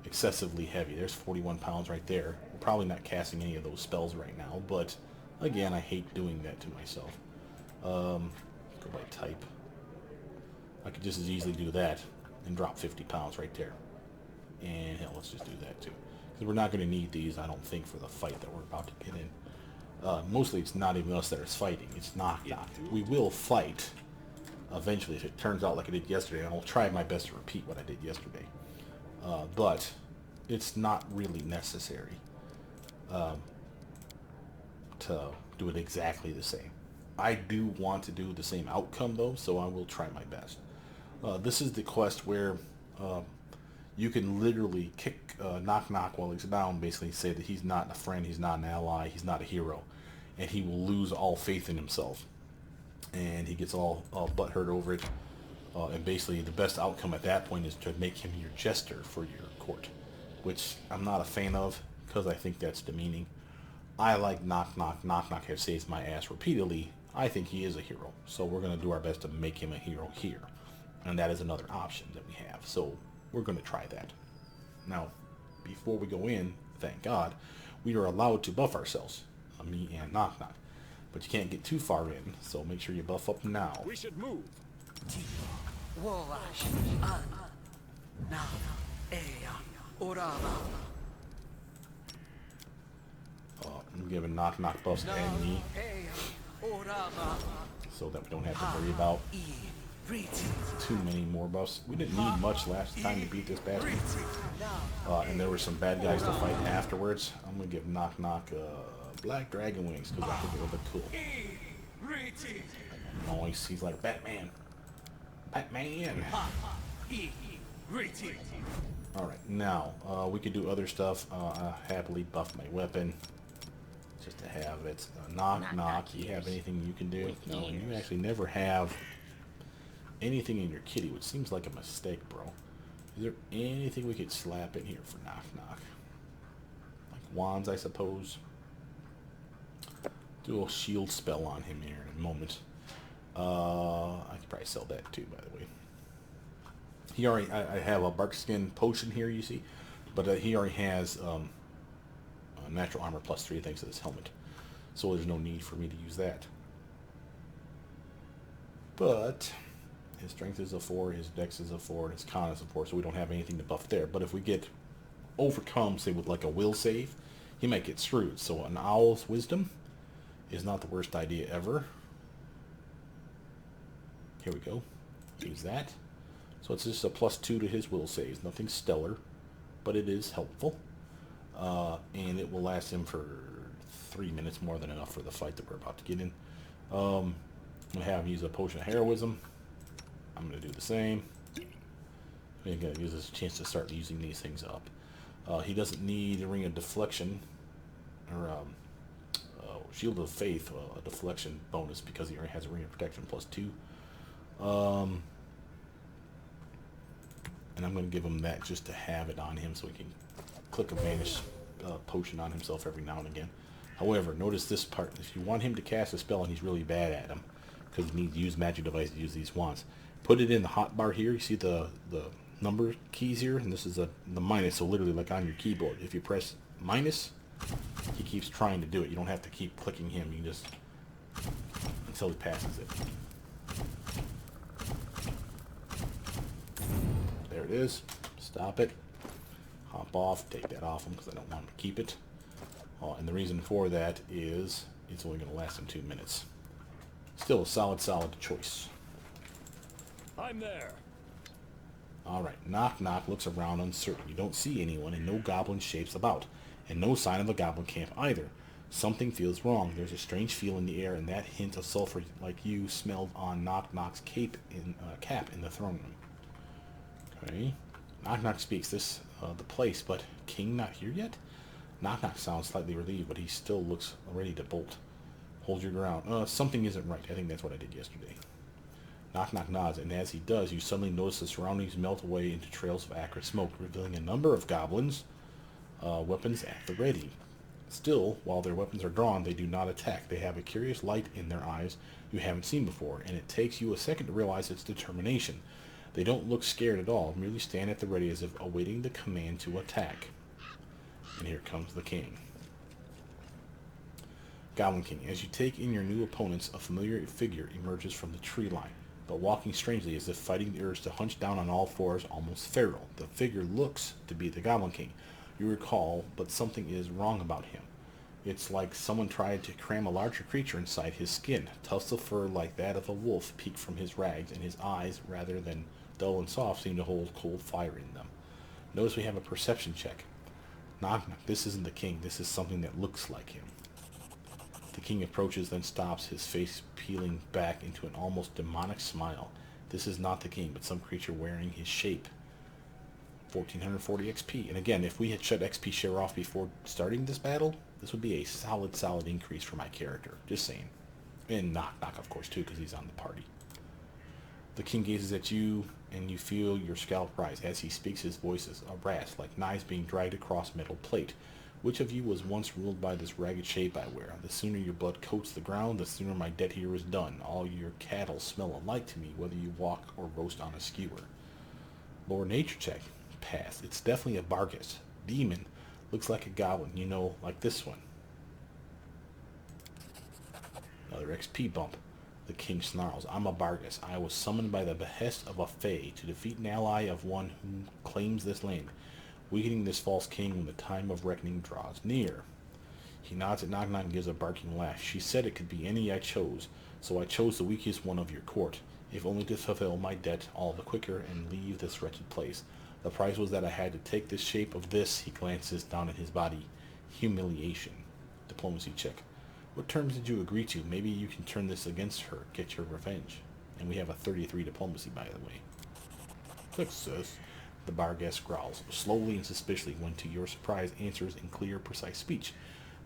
excessively heavy. There's 41 pounds right there. We're probably not casting any of those spells right now, but, again, I hate doing that to myself. Go by type. I could just as easily do that and drop 50 pounds right there. And, hell, let's just do that, too. Because we're not going to need these, I don't think, for the fight that we're about to get in. Mostly it's not even us that is fighting. It's Nok Nok. We will fight eventually if it turns out like I did yesterday. I'll try my best to repeat what I did yesterday. But it's not really necessary to do it exactly the same. I do want to do the same outcome though, so I will try my best. This is the quest where you can literally kick Nok Nok while he's down, basically say that he's not a friend, he's not an ally, he's not a hero, and he will lose all faith in himself. And he gets all butthurt over it. And basically the best outcome at that point is to make him your jester for your court, which I'm not a fan of because I think that's demeaning. I like Nok Nok. Nok Nok has saved my ass repeatedly. I think he is a hero, so we're going to do our best to make him a hero here. And that is another option that we have, so we're going to try that. Now, before we go in, thank God, we are allowed to buff ourselves, me and Nok Nok. But you can't get too far in, so make sure you buff up now. We should move. I'm giving Nok Nok buffs and me, so that we don't have to worry about too many more buffs. We didn't need much last time to beat this bastard. And there were some bad guys to fight afterwards. I'm going to give Nok Nok Black Dragon Wings because I think it would look cool. Nice. He's like Batman. Batman! Alright, now, we could do other stuff. I happily buff my weapon. Just to have it. Nok Nok, you have anything you can do? No, and you actually never have anything in your kitty, which seems like a mistake, bro. Is there anything we could slap in here for Nok Nok? Like wands, I suppose? Do a shield spell on him here in a moment. I could probably sell that too, by the way. He already, I have a bark skin potion here, you see, but he already has natural armor +3 thanks to this helmet, so there's no need for me to use that. But his strength is a 4, his dex is a 4, his con is a 4, so we don't have anything to buff there. But if we get overcome, say with like a will save, he might get screwed. So an owl's wisdom is not the worst idea ever. Here we go. Use that. So it's just a +2 to his will saves. Nothing stellar, but it is helpful. And it will last him for 3 minutes, more than enough for the fight that we're about to get in. I'm going to have him use a potion of heroism. I'm going to do the same. I'm going to use this chance to start using these things up. He doesn't need a ring of deflection or shield of faith, a deflection bonus, because he already has a ring of protection +2. And I'm going to give him that just to have it on him so he can click a vanish potion on himself every now and again. However, notice this part. If you want him to cast a spell and he's really bad at them, because he needs to use magic device to use these wands, put it in the hotbar here. You see the number keys here, and this is the minus, so literally like on your keyboard. If you press minus, he keeps trying to do it. You don't have to keep clicking him. You can just, until he passes it. There it is. Stop it. Hop off. Take that off him because I don't want him to keep it. And the reason for that is it's only going to last him 2 minutes. Still a solid choice. I'm there. Alright, Nok Nok looks around uncertain. You don't see anyone and no goblin shapes about. And no sign of a goblin camp either. Something feels wrong. There's a strange feel in the air, and that hint of sulfur like you smelled on Nok Nok's cap in the throne room. Okay. Nok Nok speaks the place, but King not here yet? Nok Nok sounds slightly relieved, but he still looks ready to bolt. Hold your ground. Something isn't right. I think that's what I did yesterday. Nok Nok nods, and as he does, you suddenly notice the surroundings melt away into trails of acrid smoke, revealing a number of goblins, weapons at the ready. Still, while their weapons are drawn, they do not attack. They have a curious light in their eyes you haven't seen before, and it takes you a second to realize its determination. They don't look scared at all, merely stand at the ready as if awaiting the command to attack. And here comes the king. Goblin King. As you take in your new opponents, a familiar figure emerges from the tree line, but walking strangely as if fighting the urge to hunch down on all fours, almost feral. The figure looks to be the Goblin King. You recall, but something is wrong about him. It's like someone tried to cram a larger creature inside his skin. Tufts of fur like that of a wolf peek from his rags, and his eyes, rather than dull and soft, seem to hold cold fire in them. Notice we have a perception check. Nok Nok, this isn't the king. This is something that looks like him. The king approaches, then stops, his face peeling back into an almost demonic smile. This is not the king, but some creature wearing his shape. 1440 XP. And again, if we had shut XP share off before starting this battle, this would be a solid increase for my character. Just saying. And Nok Nok, of course, too, because he's on the party. The king gazes at you, and you feel your scalp rise. As he speaks, his voice is a brass, like knives being dragged across metal plate. Which of you was once ruled by this ragged shape I wear? The sooner your blood coats the ground, the sooner my debt here is done. All your cattle smell alike to me, whether you walk or roast on a skewer. Lower nature check. Pass. It's definitely a Bargus. Demon. Looks like a goblin, you know, like this one. Another XP bump. The king snarls. I'm a Bargus. I was summoned by the behest of a Fae to defeat an ally of one who claims this land, weakening this false king when the time of reckoning draws near. He nods at Nok Nok and gives a barking laugh. She said it could be any I chose, so I chose the weakest one of your court, if only to fulfill my debt all the quicker and leave this wretched place. The price was that I had to take the shape of this, he glances down at his body, humiliation. Diplomacy check. What terms did you agree to? Maybe you can turn this against her, get your revenge. And we have a 33 diplomacy, by the way. Success. The Barghest growls, slowly and suspiciously, when to your surprise answers in clear, precise speech.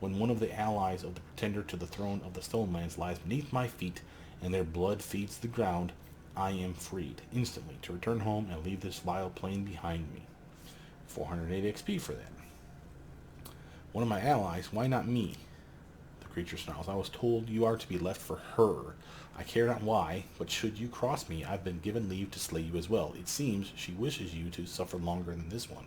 When one of the allies of the pretender to the throne of the Stonelands lies beneath my feet, and their blood feeds the ground, I am freed, instantly, to return home and leave this vile plain behind me. 408 XP for that. One of my allies, why not me? The creature snarls. I was told you are to be left for her. I care not why, but should you cross me, I've been given leave to slay you as well. It seems she wishes you to suffer longer than this one.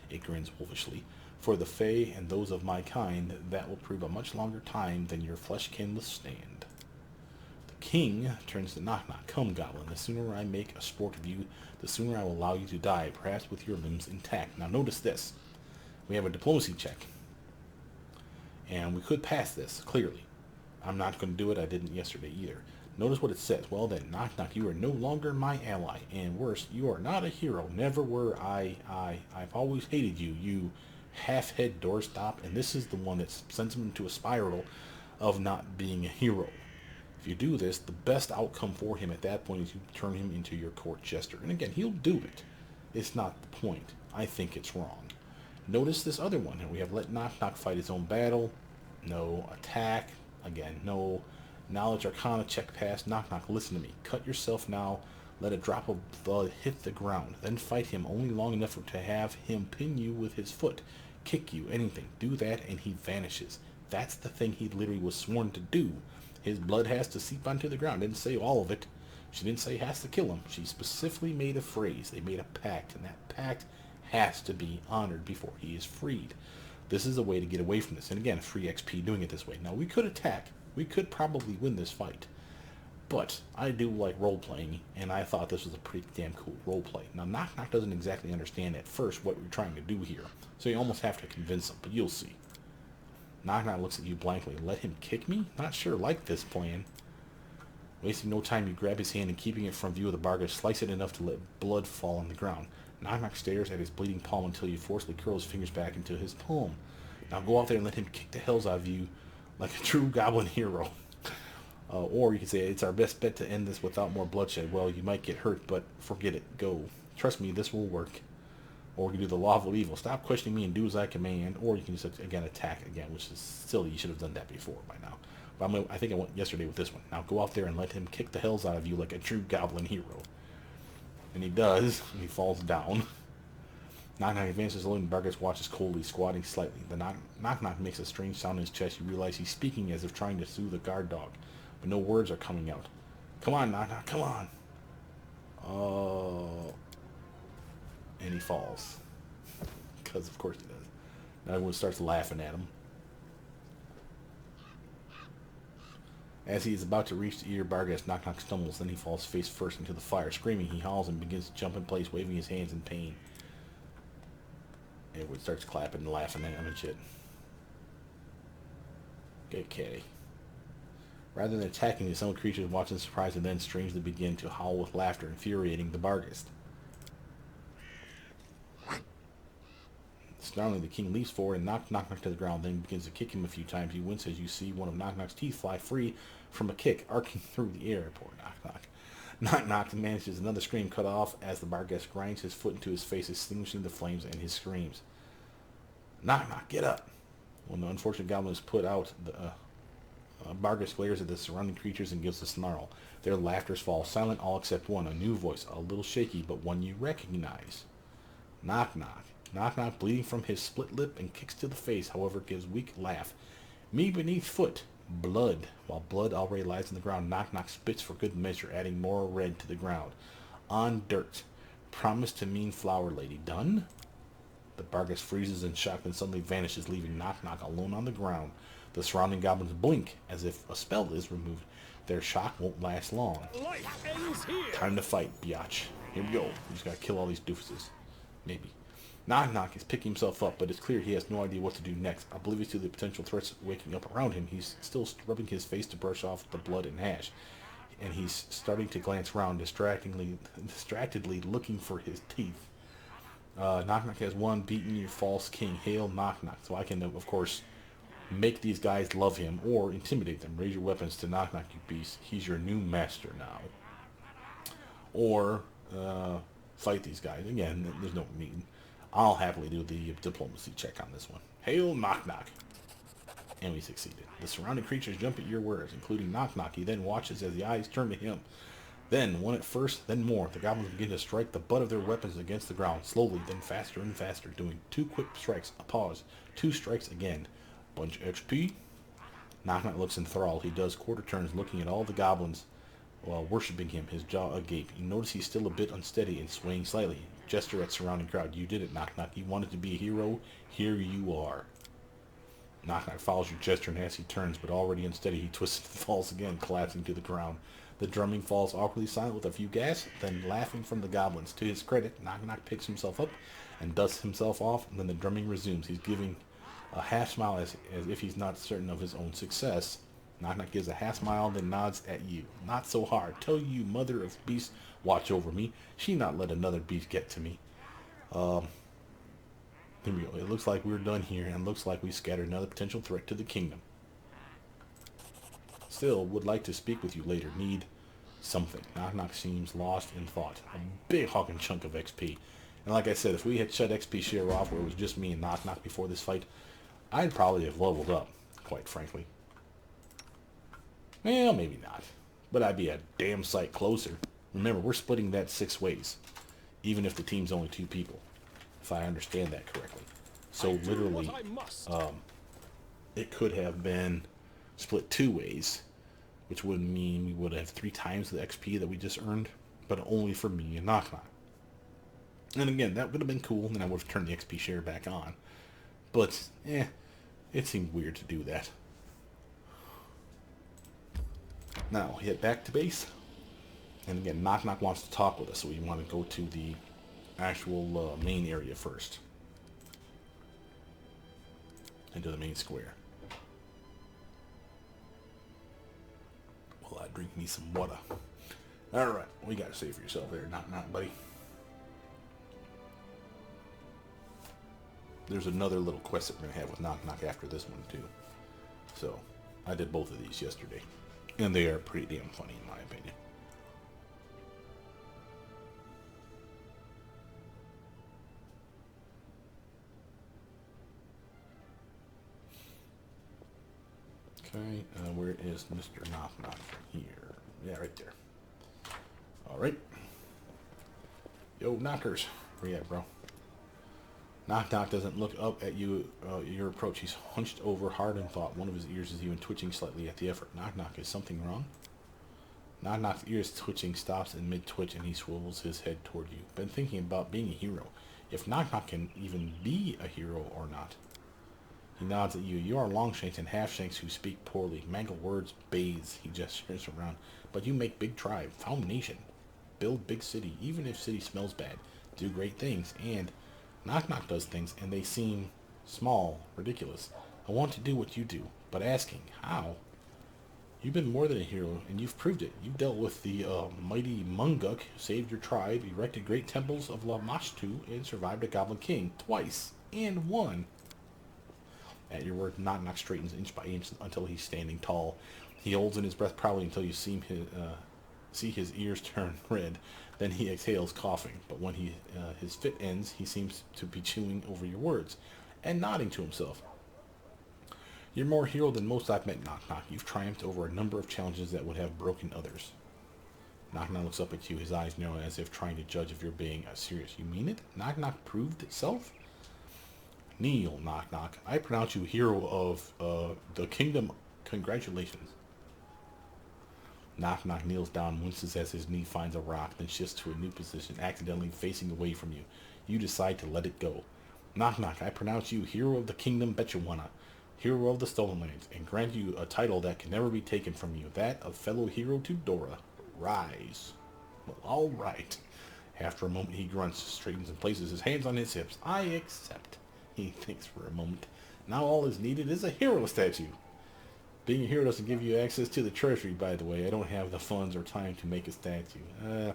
It grins wolfishly. For the Fae and those of my kind, that will prove a much longer time than your flesh can withstand. The king turns to Nok Nok. Come, goblin, the sooner I make a sport of you, the sooner I will allow you to die, perhaps with your limbs intact. Now notice this. We have a diplomacy check. And we could pass this, clearly. I'm not going to do it. I didn't yesterday either. Notice what it says. Well then, Nok Nok, you are no longer my ally. And worse, you are not a hero. Never were. I've always hated you, you half-head doorstop. And this is the one that sends him into a spiral of not being a hero. If you do this, the best outcome for him at that point is you turn him into your court jester. And again, he'll do it. It's not the point. I think it's wrong. Notice this other one. And we have let Nok Nok fight his own battle. No attack. Again, no knowledge arcana check pass. Nok Nok, listen to me. Cut yourself now. Let a drop of blood hit the ground. Then fight him only long enough to have him pin you with his foot. Kick you, anything. Do that and he vanishes. That's the thing he literally was sworn to do. His blood has to seep onto the ground. Didn't say all of it. She didn't say has to kill him. She specifically made a phrase. They made a pact, and that pact has to be honored before he is freed. This is a way to get away from this. And again, free XP doing it this way. Now, we could attack. We could probably win this fight. But I do like role-playing, and I thought this was a pretty damn cool role-play. Now, Nok Nok doesn't exactly understand at first what we're trying to do here. So you almost have to convince him, but you'll see. Nok Nok looks at you blankly. Let him kick me? Not sure like this plan. Wasting no time, you grab his hand and keeping it from view of the Barghest, slice it enough to let blood fall on the ground. Nok Nok stares at his bleeding palm until you forcibly curl his fingers back into his palm. Now go out there and let him kick the hells out of you like a true goblin hero. Or you could say, it's our best bet to end this without more bloodshed. Well, you might get hurt, but forget it. Go. Trust me, this will work. Or you can do the lawful evil. Stop questioning me and do as I command. Or you can just, again, attack again, which is silly. You should have done that before by now. But I think I went yesterday with this one. Now go out there and let him kick the hells out of you like a true goblin hero. And he does, and he falls down. Nok Nok advances slowly, and Bargus watches coldly, squatting slightly. The Nok Nok makes a strange sound in his chest. You realize he's speaking as if trying to soothe a guard dog, but no words are coming out. Come on, Nok Nok, come on. Oh. And he falls. Because of course he does. Now everyone starts laughing at him. As he is about to reach the ear, Bargus, Nok Nok stumbles. Then he falls face first into the fire. Screaming, he howls and begins to jump in place, waving his hands in pain. Everyone starts clapping and laughing at him and shit. Okay. Rather than attacking, the some creatures watch in surprise and then strangely begin to howl with laughter, infuriating the Bargus. Snarling, the king leaps forward and knocks Nok Nok to the ground, then begins to kick him a few times. You wince as you see one of Nok Nok's teeth fly free from a kick, arcing through the air. Poor Nok Nok. Nok Nok manages another scream cut off as the Bargus grinds his foot into his face, extinguishing the flames and his screams. Nok Nok, get up! When the unfortunate goblin is put out, the Bargus glares at the surrounding creatures and gives a snarl. Their laughters fall silent, all except one, a new voice, a little shaky, but one you recognize. Nok Nok. Nok Nok, bleeding from his split lip and kicks to the face, however, gives weak laugh. Me beneath foot. Blood. While blood already lies on the ground, Nok Nok spits for good measure, adding more red to the ground. On dirt. Promise to mean flower lady. Done? The Bargus freezes in shock and suddenly vanishes, leaving Nok Nok alone on the ground. The surrounding goblins blink as if a spell is removed. Their shock won't last long. Life ends here. Time to fight, biatch. Here we go. We just gotta kill all these doofuses. Maybe. Nok Nok is picking himself up, but it's clear he has no idea what to do next. Oblivious to the potential threats waking up around him, he's still rubbing his face to brush off the blood and ash. And he's starting to glance around, distractedly looking for his teeth. Nok Nok has won, beaten your false king. Hail Nok Nok. So I can, of course, make these guys love him or intimidate them. Raise your weapons to Nok Nok, you beast. He's your new master now. Or fight these guys. Again, there's no need. I'll happily do the diplomacy check on this one. Hail Nok Nok. And we succeeded. The surrounding creatures jump at your words, including Nok Nok. He then watches as the eyes turn to him. Then, one at first, then more. The goblins begin to strike the butt of their weapons against the ground, slowly, then faster and faster, doing 2 quick strikes, a pause, 2 strikes again. Bunch XP. Nok Nok looks enthralled. He does quarter turns, looking at all the goblins while worshipping him, his jaw agape. You notice he's still a bit unsteady and swaying slightly. Gesture at surrounding crowd. You did it, Nok Nok. You wanted to be a hero. Here you are. Nok Nok follows your gesture, and as he turns, but already unsteady, he twists and falls again, collapsing to the ground. The drumming falls awkwardly silent with a few gasps, then laughing from the goblins. To his credit, Nok Nok picks himself up and dusts himself off, and then the drumming resumes. He's giving a half smile as if he's not certain of his own success. Nok Nok gives a half smile, then nods at you. Not so hard. Tell you, mother of beasts, watch over me. She not let another beast get to me. Here we go. It looks like we're done here, and looks like we scattered another potential threat to the kingdom. Still, would like to speak with you later. Need something. Nok Nok seems lost in thought. A big hawking chunk of XP. And like I said, if we had shut XP share off where it was just me and Nok Nok before this fight, I'd probably have leveled up, quite frankly. Well, maybe not. But I'd be a damn sight closer. Remember, we're splitting that 6 ways. Even if the team's only 2 people. If I understand that correctly. So literally, it could have been split 2 ways. Which would mean we would have 3 times the XP that we just earned. But only for me and Nok Nok. And again, that would have been cool. And I would have turned the XP share back on. But, it seemed weird to do that. Now, head back to base. And again, Nok Nok wants to talk with us, so we want to go to the actual main area first. Into the main square. Well, I drink me some water. Alright, what you got to say for yourself there, Nok Nok, buddy? There's another little quest that we're going to have with Nok Nok after this one, too. So, I did both of these yesterday, and they are pretty damn funny in my opinion. Okay, where is Mr. Nok Nok here? Yeah, right there. Alright. Yo, knockers. Where you at, bro? Nok Nok doesn't look up at you, your approach. He's hunched over, hard in thought. One of his ears is even twitching slightly at the effort. Nok Nok, is something wrong? Nok Nok's ears twitching, stops in mid-twitch, and he swivels his head toward you. Been thinking about being a hero. If Nok Nok can even be a hero or not. He nods at you. You are longshanks and half-shanks who speak poorly. Mangle words, bathes. He gestures around. But you make big tribe, found nation. Build big city, even if city smells bad. Do great things, and Nok Nok does things, and they seem small, ridiculous. I want to do what you do, but asking, how? You've been more than a hero, and you've proved it. You've dealt with the mighty Munguk, saved your tribe, erected great temples of Lamashtu, and survived a goblin king twice, and won. At your word, Nok Nok straightens inch by inch until he's standing tall. He holds in his breath proudly until you see his ears turn red. Then he exhales, coughing. But when his fit ends, he seems to be chewing over your words and nodding to himself. You're more hero than most I've met, Nok Nok. You've triumphed over a number of challenges that would have broken others. Nok Nok looks up at you, his eyes narrow as if trying to judge if you're being serious. You mean it? Nok Nok proved itself? Kneel, Nok Nok. I pronounce you hero of the kingdom. Congratulations. Nok Nok kneels down, winces as his knee finds a rock, then shifts to a new position, accidentally facing away from you. You decide to let it go. Nok Nok, I pronounce you hero of the kingdom Betchawana, hero of the Stolen Lands, and grant you a title that can never be taken from you, that of fellow hero to Dorraj. Rise. Well, all right. After a moment, he grunts, straightens, and places his hands on his hips. I accept. He thinks for a moment. Now all is needed is a hero statue. Being a hero doesn't give you access to the treasury, by the way. I don't have the funds or time to make a statue. Nah.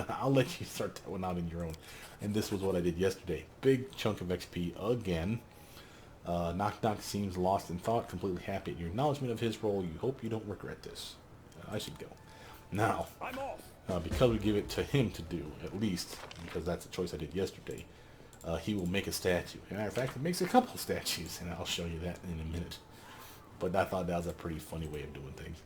I'll let you sort that one out on your own. And this was what I did yesterday. Big chunk of XP again. Nok Nok seems lost in thought, completely happy at your acknowledgement of his role. You hope you don't regret this. I should go. Now, I'm off. because we give it to him to do, at least, because that's a choice I did yesterday, he will make a statue. As a matter of fact, he makes a couple statues, and I'll show you that in a minute. But I thought that was a pretty funny way of doing things.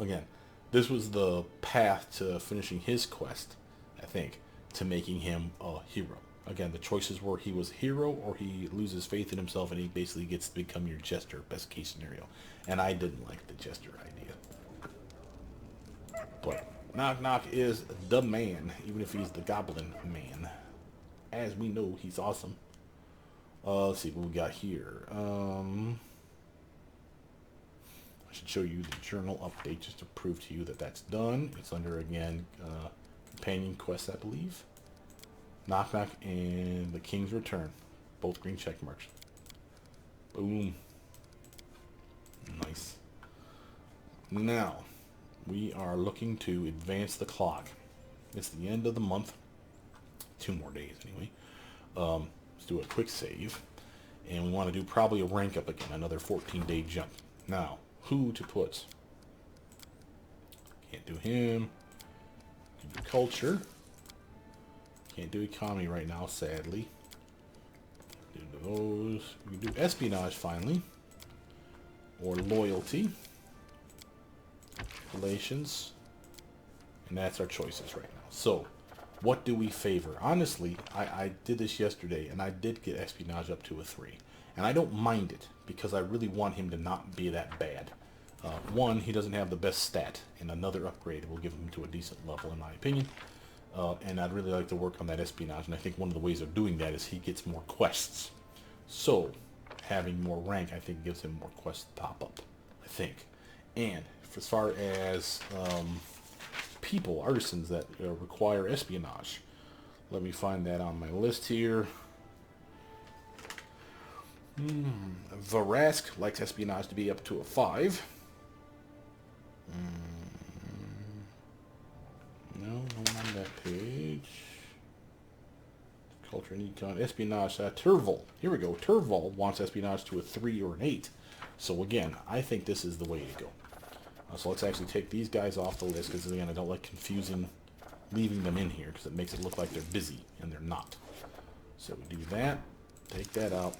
Again, this was the path to finishing his quest, I think, to making him a hero. Again, the choices were he was a hero or he loses faith in himself and he basically gets to become your jester, best case scenario. And I didn't like the jester idea. But Nok Nok is the man, even if he's the goblin man. As we know, he's awesome. Let's see what we got here. I should show you the journal update just to prove to you that that's done. It's under, again, companion quests, I believe. Nok Nok and the King's Return. Both green check marks. Boom. Nice. Now, we are looking to advance the clock. It's the end of the month. 2 more days, anyway. Let's do a quick save. And we want to do probably a rank up again. Another 14-day jump. Now, who to put? Can't do him. Can do culture. Can't do economy right now, sadly. Do those. We can do espionage finally. Or loyalty. Relations. And that's our choices right now. So, what do we favor? Honestly, I did this yesterday, and I did get espionage up to a 3. And I don't mind it, because I really want him to not be that bad. One, he doesn't have the best stat, and another upgrade will give him to a decent level, in my opinion. And I'd really like to work on that espionage, and I think one of the ways of doing that is he gets more quests. So, having more rank, I think, gives him more quests to pop up, I think. And as far as people, artisans that require espionage, let me find that on my list here. Varask likes espionage to be up to a 5. No, on that page. Culture and econ, espionage. Turval. Here we go. Turval wants espionage to a 3 or an 8. So again, I think this is the way to go. So let's actually take these guys off the list, because again, I don't like confusing, leaving them in here, because it makes it look like they're busy, and they're not. So we do that, take that out.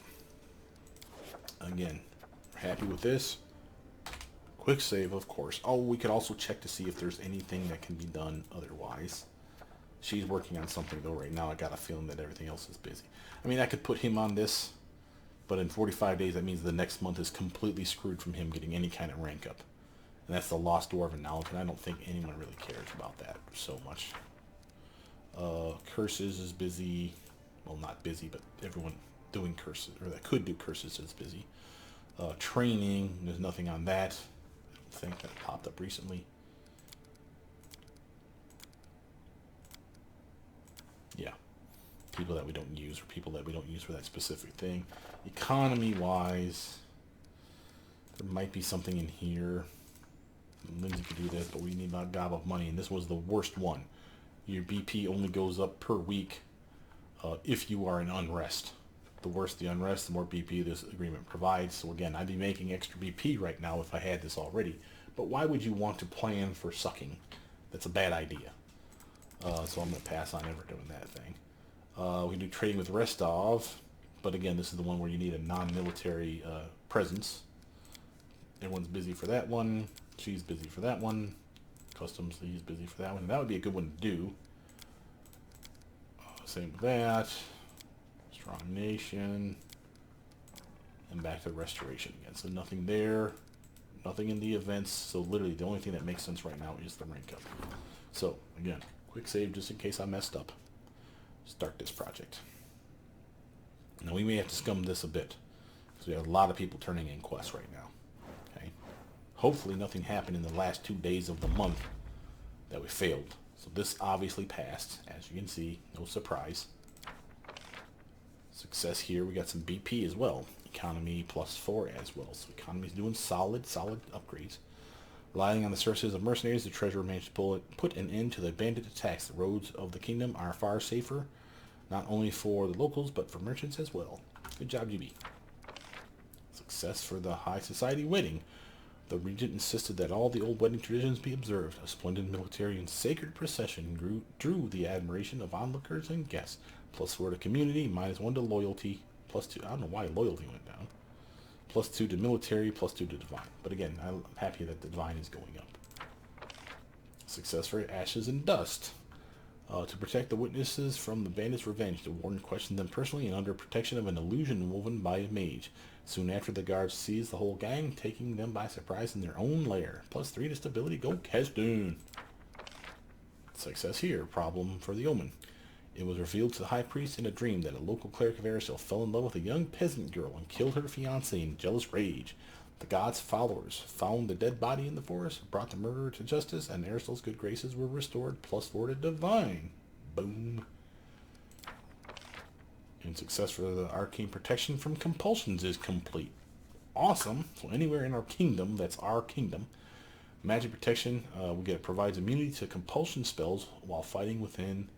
Again, we're happy with this. Quick save, of course. Oh, we could also check to see if there's anything that can be done otherwise. She's working on something, though, right now. I got a feeling that everything else is busy. I mean, I could put him on this, but in 45 days, that means the next month is completely screwed from him getting any kind of rank up. And that's the Lost Dwarven Knowledge, and I don't think anyone really cares about that so much. Curses is busy. Well, not busy, but everyone doing curses, or that could do curses, is busy. Training, there's nothing on that. I don't think that popped up recently. Yeah. People that we don't use, or people that we don't use for that specific thing. Economy-wise, there might be something in here. Lindsay could do this, but we need a gob of money, and this was the worst one. Your BP only goes up per week if you are in unrest. The worse the unrest, the more BP this agreement provides. So again, I'd be making extra BP right now if I had this already. But why would you want to plan for sucking? That's a bad idea. So I'm going to pass on ever doing that thing. We can do trading with Restov, but again, this is the one where you need a non-military presence. Everyone's busy for that one. She's busy for that one. Customs, he's busy for that one. And that would be a good one to do. Same with that. Strong nation. And back to restoration again. So nothing there. Nothing in the events. So literally the only thing that makes sense right now is the rank up. So again, quick save just in case I messed up. Start this project. Now we may have to scum this a bit, because we have a lot of people turning in quests right now. Okay. Hopefully nothing happened in the last 2 days of the month that we failed. So this obviously passed, as you can see, no surprise. Success here, we got some BP as well. Economy +4 as well. So economy's doing solid upgrades. Relying on the services of mercenaries, the treasurer managed to put an end to the bandit attacks. The roads of the kingdom are far safer, not only for the locals, but for merchants as well. Good job, GB. Success for the high society wedding. The regent insisted that all the old wedding traditions be observed. A splendid military and sacred procession drew the admiration of onlookers and guests. +4 to community, -1 to loyalty, +2. I don't know why loyalty went down. +2 to military, +2 to divine. But again, I'm happy that the divine is going up. Success for ashes and dust. To protect the witnesses from the bandits' revenge, the warden questioned them personally and under protection of an illusion woven by a mage. Soon after, the guards seized the whole gang, taking them by surprise in their own lair. +3 to stability. Go Kesdun. Success here. Problem for the omen. It was revealed to the high priest in a dream that a local cleric of Aristil fell in love with a young peasant girl and killed her fiancé in jealous rage. The god's followers found the dead body in the forest, brought the murderer to justice, and Aristil's good graces were restored. +4 to divine. Boom. And success for the arcane protection from compulsions is complete. Awesome. So anywhere in our kingdom, that's our kingdom. Magic protection, provides immunity to compulsion spells while fighting within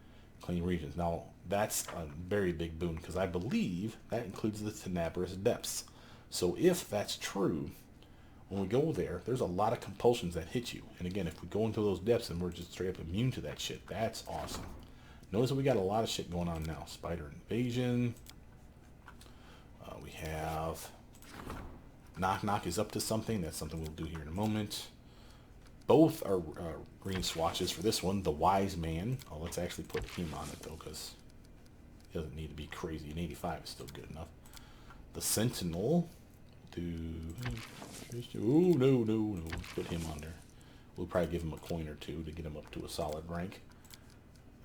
clean regions. Now, that's a very big boon, because I believe that includes the Tenebrous Depths. So if that's true, when we go there, there's a lot of compulsions that hit you. And again, if we go into those depths and we're just straight up immune to that shit, that's awesome. Notice that we got a lot of shit going on now. Spider invasion. We have Nok Nok is up to something. That's something we'll do here in a moment. Both are green swatches for this one. The Wise Man. Oh, let's actually put him on it, though, because he doesn't need to be crazy. An 85 is still good enough. The Sentinel. Oh, no. Let's put him on there. We'll probably give him a coin or two to get him up to a solid rank.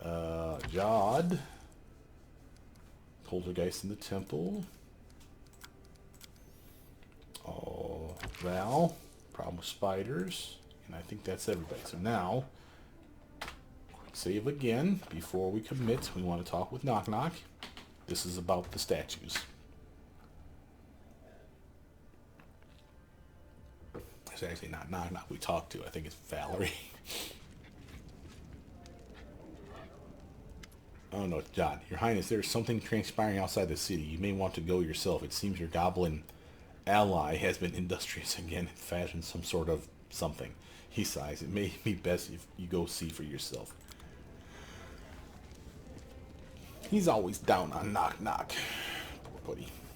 Jod. Poltergeist in the Temple. Oh, Val. Problem with spiders. And I think that's everybody. So now, quick save again. Before we commit, we want to talk with Nok Nok. This is about the statues. It's actually not Nok Nok we talked to. I think it's Valerie. Oh no, it's John. Your Highness, there is something transpiring outside the city. You may want to go yourself. It seems your goblin ally has been industrious again and fashioned some sort of something. He sighs. It may be best if you go see for yourself. He's always down on Nok Nok. Poor buddy.